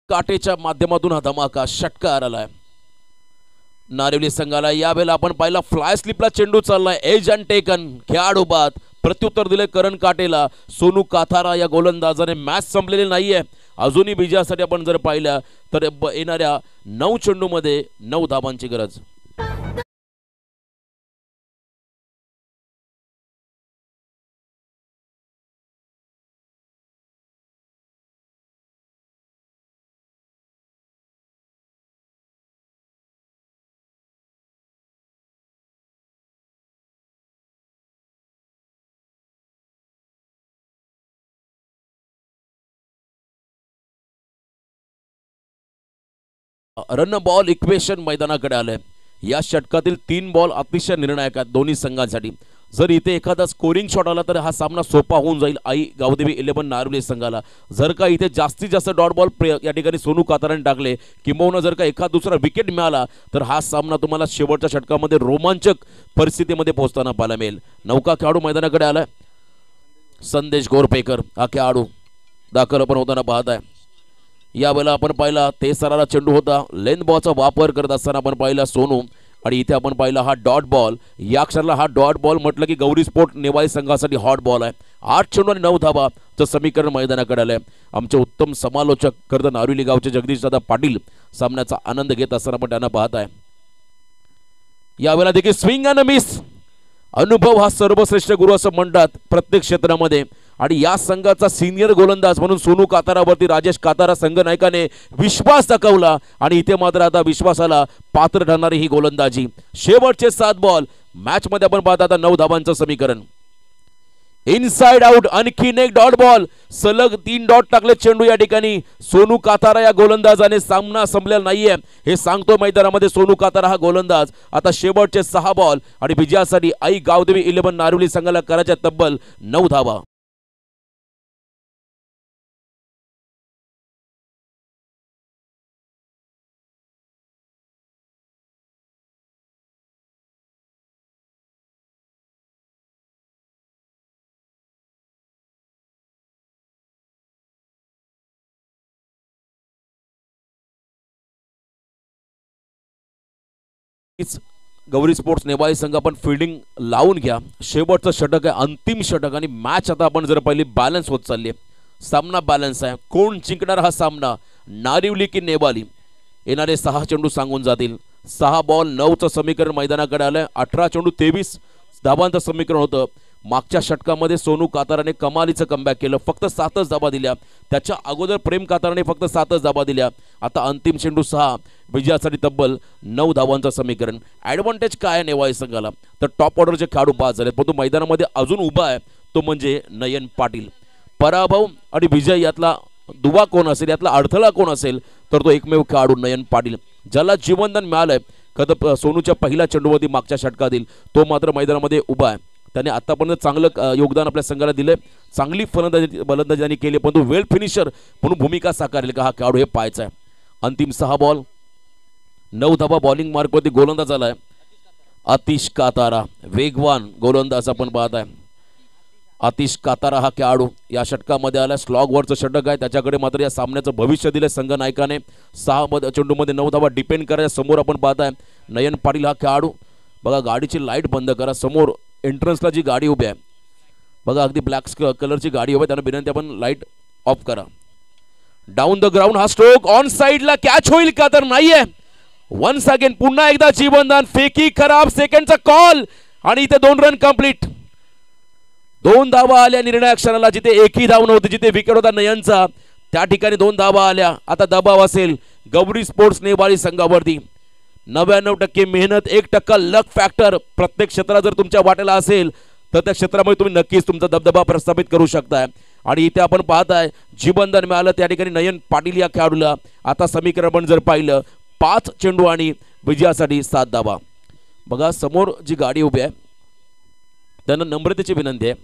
काटेच्या माध्यमातून हा धमाका षटकार आलाय नारिवली संघाला. यावेळेला आपण पाहिला फ्लाय स्लिपला चेंडू चाललाय, एज अँड टेकन, खेळाडू बाद. प्रत्युत्तर दिले करण काटेला. सोनू काथारा या गोलंदाजाने मॅच संपलेली नाहीये अजूनही. विजयासाठी आपण जर पाहिलं तर येणाऱ्या 9 चेंडूमध्ये 9 धावांची गरज. रन बॉल इक्वेशन मैदानाकडे आलंय. या षटकातील 3 बॉल अतिशय निर्णायक आहेत दोन्ही संघांसाठी. जर इथे एखादा स्कोरिंग शॉट आला तर हा सामना सोपा होऊन जाईल आई गावदेवी 11 नारिवली संघाला. जर का इथे जास्तीत जास्त डॉट बॉल या ठिकाणी सोनू काताराने टाकले किंबहुना जर का एखाद दुसरा विकेट मिळाला तर हा सामना तुम्हाला शेवटच्या षटकामध्ये रोमांचक परिस्थितीमध्ये पोहोचताना पाहायला मिळेल. नौका खेळाडू मैदानाकडे आलाय. संदेश गोरपेकर हा खेळाडू दाखल आपण होताना पाहत आहे. यावेळेला आपण पाहिला तेसराला चेंडू होता. लेंथ बॉलचा वापर करत असताना आपण पाहिला सोनू आणि इथे आपण पाहिला हा डॉट बॉल. या क्षणाला हा डॉट बॉल म्हटलं की गौरी स्पोर्ट नेवाळी संघासाठी हॉट बॉल आहे. 8 चेंडू आणि 9 धावाचं समीकरण मैदानाकडे आलंय. आमचे उत्तम समालोचक खरं नारिवली गावचे जगदीश दादा पाटील सामन्याचा आनंद घेत असताना आपण त्यांना पाहत आहे. यावेळेला देखील स्विंग अँड मिस. अनुभव हा सर्वश्रेष्ठ गुरु असं म्हणतात प्रत्येक क्षेत्रामध्ये आणि या संघाचा सिनियर गोलंदाज म्हणून सोनू कातारावरती राजेश कातारा संघ नायकाने विश्वास दाखवला आणि इथे मात्र आता विश्वासाला पात्र ठरणारी ही गोलंदाजी. शेवटचे 7 बॉल मॅच मध्ये आपण पाहता आता 9 धावांचं समीकरण. इनसाइड आउट आणखीन एक डॉट बॉल. सलग 3 डॉट टाकले चेंडू या ठिकाणी. सोनू कातारा या गोलंदाजाने सामना संपलेला नाहीये हे सांगतो मैदानामध्ये सोनू कातारा हा गोलंदाज. आता शेवटचे 6 बॉल आणि विजयासाठी आई गावदेवी 11 नारिवली संघाला करायच्या तब्बल 9 धावा. गौरी स्पोर्ट्स नेवाळी संघ आपण फिल्डिंग लावून घ्या. शेवटचं षटक आहे, अंतिम षटक आणि मॅच आता आपण जर पाहिली बॅलन्स होत चालली आहे. सामना बॅलन्स आहे. कोण जिंकणार हा सामना, नारिवली की नेवाळी? येणारे 6 चेंडू सांगून जातील. 6 बॉल 9चं समीकरण मैदानाकडे आलंय. 18 चेंडू 23 धावांचं समीकरण होतं. मागच्या षटकामध्ये सोनू काताराने कमालीचं कमबॅक केलं, फक्त 7च धावा दिल्या. त्याच्या अगोदर प्रेम काताराने फक्त 7च धावा दिल्या. आता अंतिम चेंडू 6, विजयासाठी तब्बल 9 धावांचं समीकरण. ॲडव्हान्टेज काय आहे नेवाळी संघाला तर टॉप ऑर्डरचे खेळाडू 5 झालेत, परंतु मैदानामध्ये अजून उभा आहे तो म्हणजे नयन पाटील. पराभव आणि विजय यातला दुवा कोण असेल, यातला अडथळा कोण असेल तर तो एकमेव खेळाडू नयन पाटील, ज्याला जीवनदान मिळालंय खरं सोनूच्या पहिल्या चेंडूवरती मागच्या षटकातील. तो मात्र मैदानामध्ये उभा आहे. त्याने आतापर्यंत चांगलं योगदान आपल्या संघाला दिलंय. चांगली फलंदाजी त्यांनी केली, परंतु वेल फिनिशर म्हणून भूमिका साकारली का हा खेळाडू हे पाहायचा आहे. अंतिम 6 बॉल 9 धावा बॉलिंग मार्कवरती गोलंदाज आलाय आतिश कातारा. वेगवान गोलंदाज आपण पाहत आहे. आतिश कातारा हा खेळाडू या षटकामध्ये आला. स्लॉगवरचं षटक आहे, त्याच्याकडे मात्र या सामन्याचं भविष्य दिलं संघ नायकाने. 6 चेंडूमध्ये 9 धावा डिपेंड करायच्या समोर आपण पाहत आहे नयन पाटील हा खेळाडू. बघा गाडीची लाईट बंद करा. समोर एंट्रन्सला जी गाडी उभी आहे बघा, अगदी ब्लॅक कलरची गाडी उभी आहे, त्यांना विनंती आपण लाईट ऑफ करा. डाऊन द ग्राउंड हा स्ट्रोक ऑन साइडला कॅच होईल का तर नाहीये. वन्स अगेन पुन्हा एकदा जीवनदान, फेकी खराब, सेकंडचा कॉल आणि इथे 2 रन कंप्लीट. 2 धावा आल्या निर्णायक क्षणाला. जिथे एकही धाव नव्हती, जिथे विकेट होता नयनचा त्या ठिकाणी 2 धावा आल्या. आता दबाव असेल गौरी स्पोर्ट्स नेवाळी संघावरती. 99% मेहनत, 1% लक फॅक्टर प्रत्येक क्षेत्रात जर तुमच्या वाट्याला असेल तर त्या क्षेत्रामध्ये तुम्ही नक्कीच तुमचा दबदबा प्रस्थापित करू शकताय. आणि इथे आपण पाहताय जीवनदान मिळालं त्या ठिकाणी नयन पाटील या खेळाडूला. आता समीकरण आपण जर पाहिलं 5 चेंडू आणि विजयासाठी 7 धावा. बघा समोर जी गाडी उभी आहे त्यांना नम्रतेची विनंती आहे,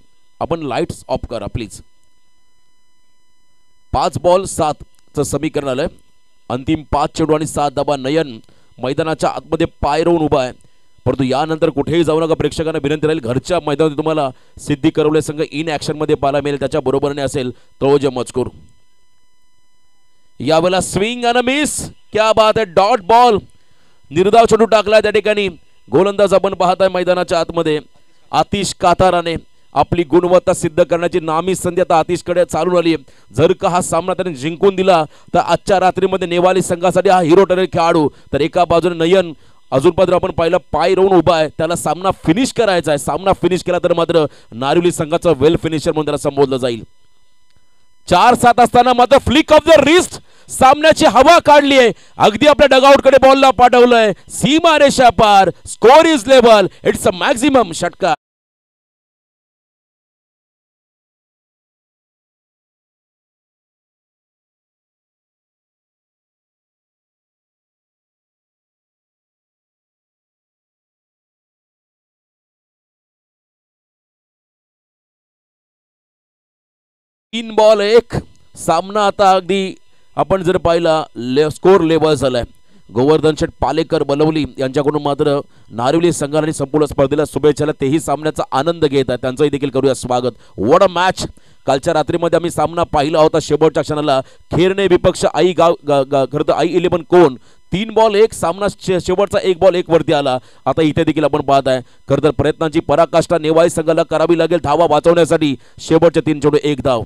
आपण लाईट्स ऑफ करा प्लीज. 5 बॉल 7 चं समीकरण आलंय. अंतिम 5 चेंडू आणि 7 धावा. नयन मैदानाच्या आतमध्ये पाय रोवून उभा आहे, परंतु यानंतर कुठेही जाऊ नका. प्रेक्षकांना विनंती राहील, घरच्या मैदानात तुम्हाला सिद्धी करवले संघ इन ऍक्शन मध्ये पाहायला मिळेल, त्याच्या बरोबरीने असेल तोज मजकूर. यावेळेला स्विंग आणि मिस, क्या बात आहे. डॉट बॉल, निर्धाव चेंडू टाकला त्या ठिकाणी. गोलंदाज आपण पाहताय मैदानाच्या आतमध्ये आतिश काताराने आपली गुणवत्ता सिद्ध करण्याची नामी संधी आता आतिशकडे चालून आली. जर का हा सामना त्याने जिंकून दिला तर आजच्या रात्रीमध्ये नेवाली संघासाठी हा हिरो ठरेल खेळाडू. तर एका बाजूने नयन अजून पण आपण पाहिलं पाय रोवून उभा आहे, त्याला सामना फिनिश करायचा आहे. सामना फिनिश केला तर मात्र नारिवली संघाचा वेल फिनिशर म्हणून त्याला संबोधलं जाईल. 4-7 असताना मात्र फ्लिक ऑफ द रिस्ट, सामन्याची हवा काढली आहे. अगदी आपल्या डगआउटकडे बॉलला पाठवलंय. सीमा रेषा पार, score is level, it's a maximum षटकार. तीन बॉल 1 सामना आता अगदी आपण जर पाहिला स्कोर लेवल झालाय. गोवर्धन शेठ पालेकर बलवली यांच्याकडून मात्र नारिवली संघाने संपूर्ण स्पर्धेला शुभेच्छा. तेही सामन्याचा आनंद घेत आहेत, त्यांचंही देखील करूया स्वागत. What a match. कालच्या रात्रीमध्ये आम्ही सामना पाहिला होता. शेवटच्या क्षणाला खेरणे विपक्ष आई खरं तर आई 11 कोण 3 बॉल 1 सामना शेवटचा 1 बॉल 1 वरती आला. आता इथे देखील आपण पाहत आहे खरं तर प्रयत्नांची पराकाष्ठा नेवाई संघाला करावी लागेल धावा वाचवण्यासाठी. शेवटचे 3 चेंडू 1 धाव.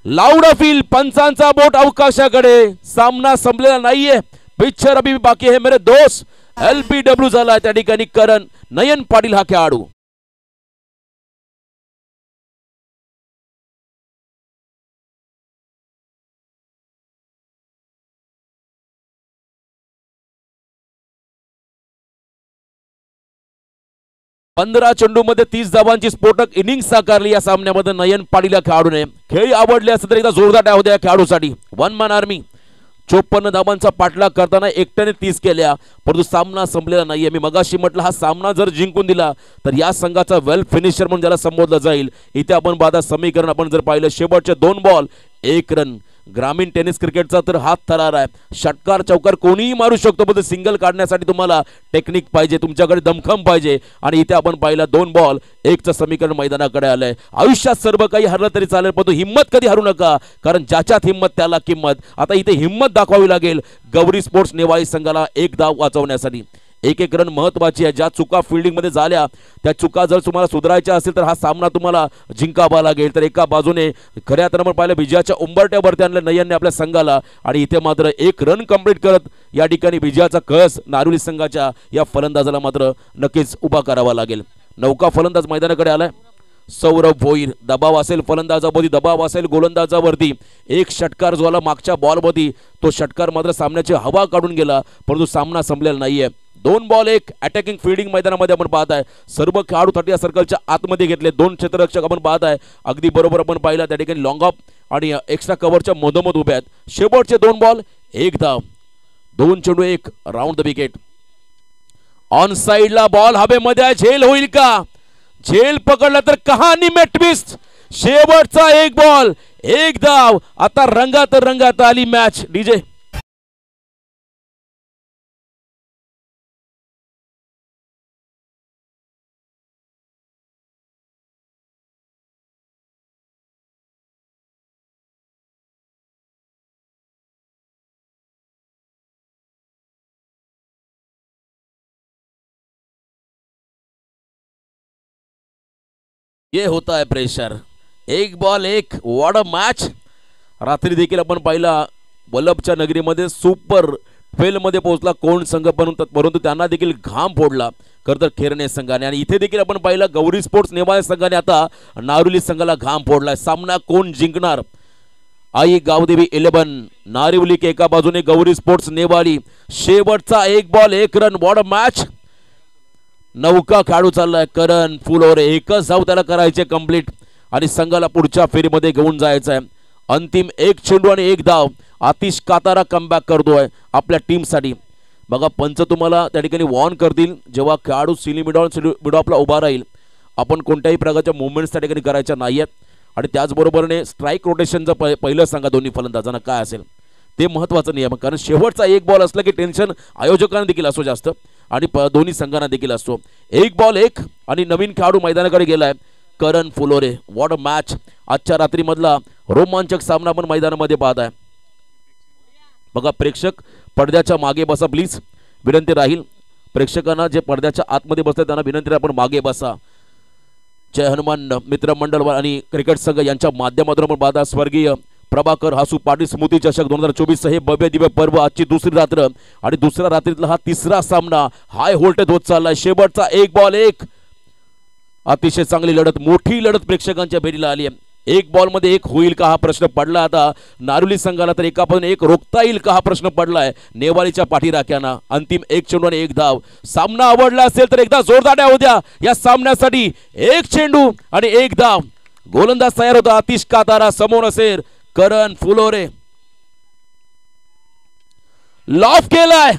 लाऊड फील, पंचांचा बोट अवकाशाकडे. सामना संपलेला नाहीये, पिक्चर अभी बाकी है मेरे दोस्त. LBW झाला त्या ठिकाणी करण नयन पाटील हा खेळाडू. पंधरा चेंडूमध्ये 30 धावांची स्फोटक इनिंग साकारली या सामन्यामध्ये नयन पाटील या खेळाडूने. खेळ आवडले असते तर एकदा जोरदार टाळ्या होत्या या खेळाडूसाठी. 1 मॅन आर्मी 54 धावांचा पाठलाग करताना एकट्याने 30 केल्या, परंतु सामना संपलेला नाहीये. मी मगाशी म्हटलं हा सामना जर जिंकून दिला तर या संघाचा वेल फिनिशर म्हणून ज्याला संबोधलं जाईल. इथे आपण पाहता समीकरण आपण जर पाहिलं शेवटचे 2 बॉल 1 रन. ग्रामीण टेनिस क्रिकेटचा तर हात थरार आहे. षटकार चौकार कोणीही मारू शकतो, पण सिंगल काढण्यासाठी तुम्हाला टेक्निक पाहिजे, तुमच्याकडे दमखम पाहिजे. आणि इथे आपण पाहिलं 2 बॉल 1चं समीकरण मैदानाकडे आलंय. आयुष्यात सर्व काही हरलं तरी चालेल, पण हिम्मत कधी हरू नका, कारण ज्याच्यात हिम्मत त्याला किंमत. आता इथे हिम्मत दाखवावी लागेल गौरी स्पोर्ट्स नेवाई संघाला 1 धाव वाचवण्यासाठी. 1-1 रन महत्वाची आहे. ज्या चुका फिल्डिंग मध्ये झाल्या त्या चुका जर तुम्हाला सुधारायच्या असेल तर हा सामना तुम्हाला जिंकावा लागेल. तर एका बाजूने खऱ्या अर्थानं पाहिलं विजयाच्या उंबरट्यावरती आणलं नयनने आपल्या संघाला, आणि इथे मात्र 1 रन कंप्लीट करत या ठिकाणी विजयाचा कळस नारिवली संघाच्या या फलंदाजाला मात्र नक्कीच उभा करावा लागेल. नौका फलंदाज मैदानाकडे आलाय. सौरभ भोईर. दबाव असेल फलंदाजावरती, दबाव असेल गोलंदाजावरती. 1 षटकार जो आला मागच्या बॉलवरती, तो षटकार मात्र सामन्याची हवा काढून गेला, परंतु सामना संपलेला नाहीये. 2 बॉल 1 अटॅकिंग फील्डिंग मैदानामध्ये आपण पाहत आहे. सर्व खेळाडू 30 सर्कलच्या आतमध्ये घेतले. 2 क्षेत्ररक्षक आपण पाहत आहे. अगदी बरोबर आपण पाहिलं त्या ठिकाणी लॉंग ऑफ आणि एक्स्ट्रा कव्हरच्या मधोमध उभे आहेत. शेवटचे 2 बॉल 1 धाव. 2 चेंडू 1 राऊंड द विकेट. ऑन साइडला बॉल हवेमध्ये आहे. झेल होईल का? झेल पकडला तर कहाणी में ट्विस्ट. शेवटचा 1 बॉल 1 धाव. आता रंगात आली मॅच. डीजे ये होता है pressure. 1 ball 1 what a match. रात्री देखील आपण पाहिला वल्लभच्या नगरीमध्ये सुपर 12 मध्ये पोहोचला कोण संघ, परंतु त्यांना देखील घाम फोडला खरं तर खेरणे संघाने. आणि इथे देखील आपण पाहिलं गौरी स्पोर्ट्स नेवाई संघाने आता नारुली संघाला घाम फोडलाय. सामना कोण जिंकणार? आई गावदेवी 11 नारिवली के एका बाजूने गौरी स्पोर्ट्स नेवाली. शेवटचा एक ball 1 run. What a match. नौका खेळाडू चाललाय करण फुलोरे. एकच धाव त्याला करायचे कंप्लीट आणि संघाला पुढच्या फेरीमध्ये घेऊन जायचं आहे. अंतिम 1 चेंडू आणि 1 धाव. आतिश कातारा कमबॅक करतोय आपल्या टीमसाठी. बघा पंच तुम्हाला त्या ठिकाणी वॉर्न करतील जेव्हा खेळाडू सिली मिडॉपला उभा राहील. आपण कोणत्याही प्रकारच्या मुवमेंट्स त्या ठिकाणी करायच्या नाहीयेत. आणि त्याचबरोबरने स्ट्राईक रोटेशनचं पहिलं सांगा दोन्ही फलंदाजांना काय असेल ते महत्त्वाचं नियम. कारण शेवटचा एक बॉल असला की टेन्शन आयोजकांना देखील असतो जास्त आणि दोन्ही संघांना देखील असतो. 1 बॉल 1 आणि नवीन खेळाडू मैदानाकडे गेलाय करण फुलोरे. What a match. आजच्या रात्रीमधला रोमांचक सामना आपण मैदानामध्ये पाहत आहे. बघा प्रेक्षक पडद्याच्या मागे बसा प्लीज. विनंती राहील प्रेक्षकांना जे पडद्याच्या आतमध्ये बसतात त्यांना विनंती आपण मागे बसा. जय हनुमान मित्रमंडळ आणि क्रिकेट संघ यांच्या माध्यमातून आपण पाहता स्वर्गीय प्रभाकर हासू पाटील स्मृती चषक 2024 हे भव्य दिव्य पर्व. आजची दुसरी रात्र आणि दुसऱ्या रात्रीतला हा तिसरा सामना हाय व्होल्टेज होत चाललाय. शेवटचा 1 बॉल 1. अतिशय चांगली लढत मोठी लढत प्रेक्षकांच्या भेटीला आली आहे. 1 बॉल मध्ये 1 होईल का हा प्रश्न पडला आता नारुली संघाला. तर एकापासून 1 रोखता येईल का हा प्रश्न पडलाय नेवालीच्या पाठीराख्यांना. अंतिम 1 चेंडू आणि 1 धाव. सामना आवडला असेल तर एकदा जोरदार टाळ्या होत्या या सामन्यासाठी. 1 चेंडू आणि 1 धाव. गोलंदाज तयार होता आतिश कातारा. समोर असेल करण फुलोरे. लॉफ केलाय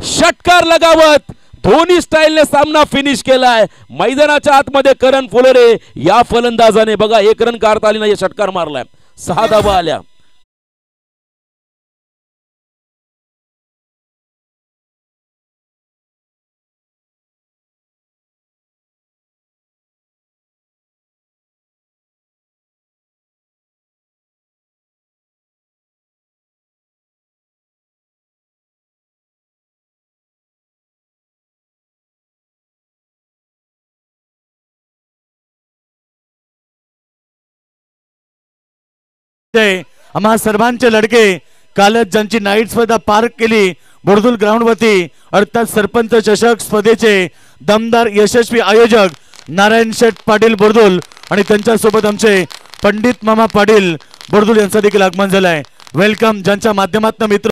षटकार लगावत धोनी स्टाईलने सामना फिनिश केलाय. मैदानाच्या आतमध्ये करण फुलोरे या फलंदाजाने बघा 1 रन काढता आली नाही षटकार मारलाय. 6 धावा आल्या. आम्हा सर्वांचे लडके कालच ज्यांची नाईट स्पर्धा पार केली बोरदुल ग्राउंड वरती अर्थात सरपंच चषक स्पर्धेचे दमदार यशस्वी आयोजक नारायण शेठ पाटील बोरदुल आणि त्यांच्या सोबत आमचे पंडित मामा पाटील बोरदुल यांचा देखील आगमन झालाय. वेलकम ज्यांच्या माध्यमातून मित्र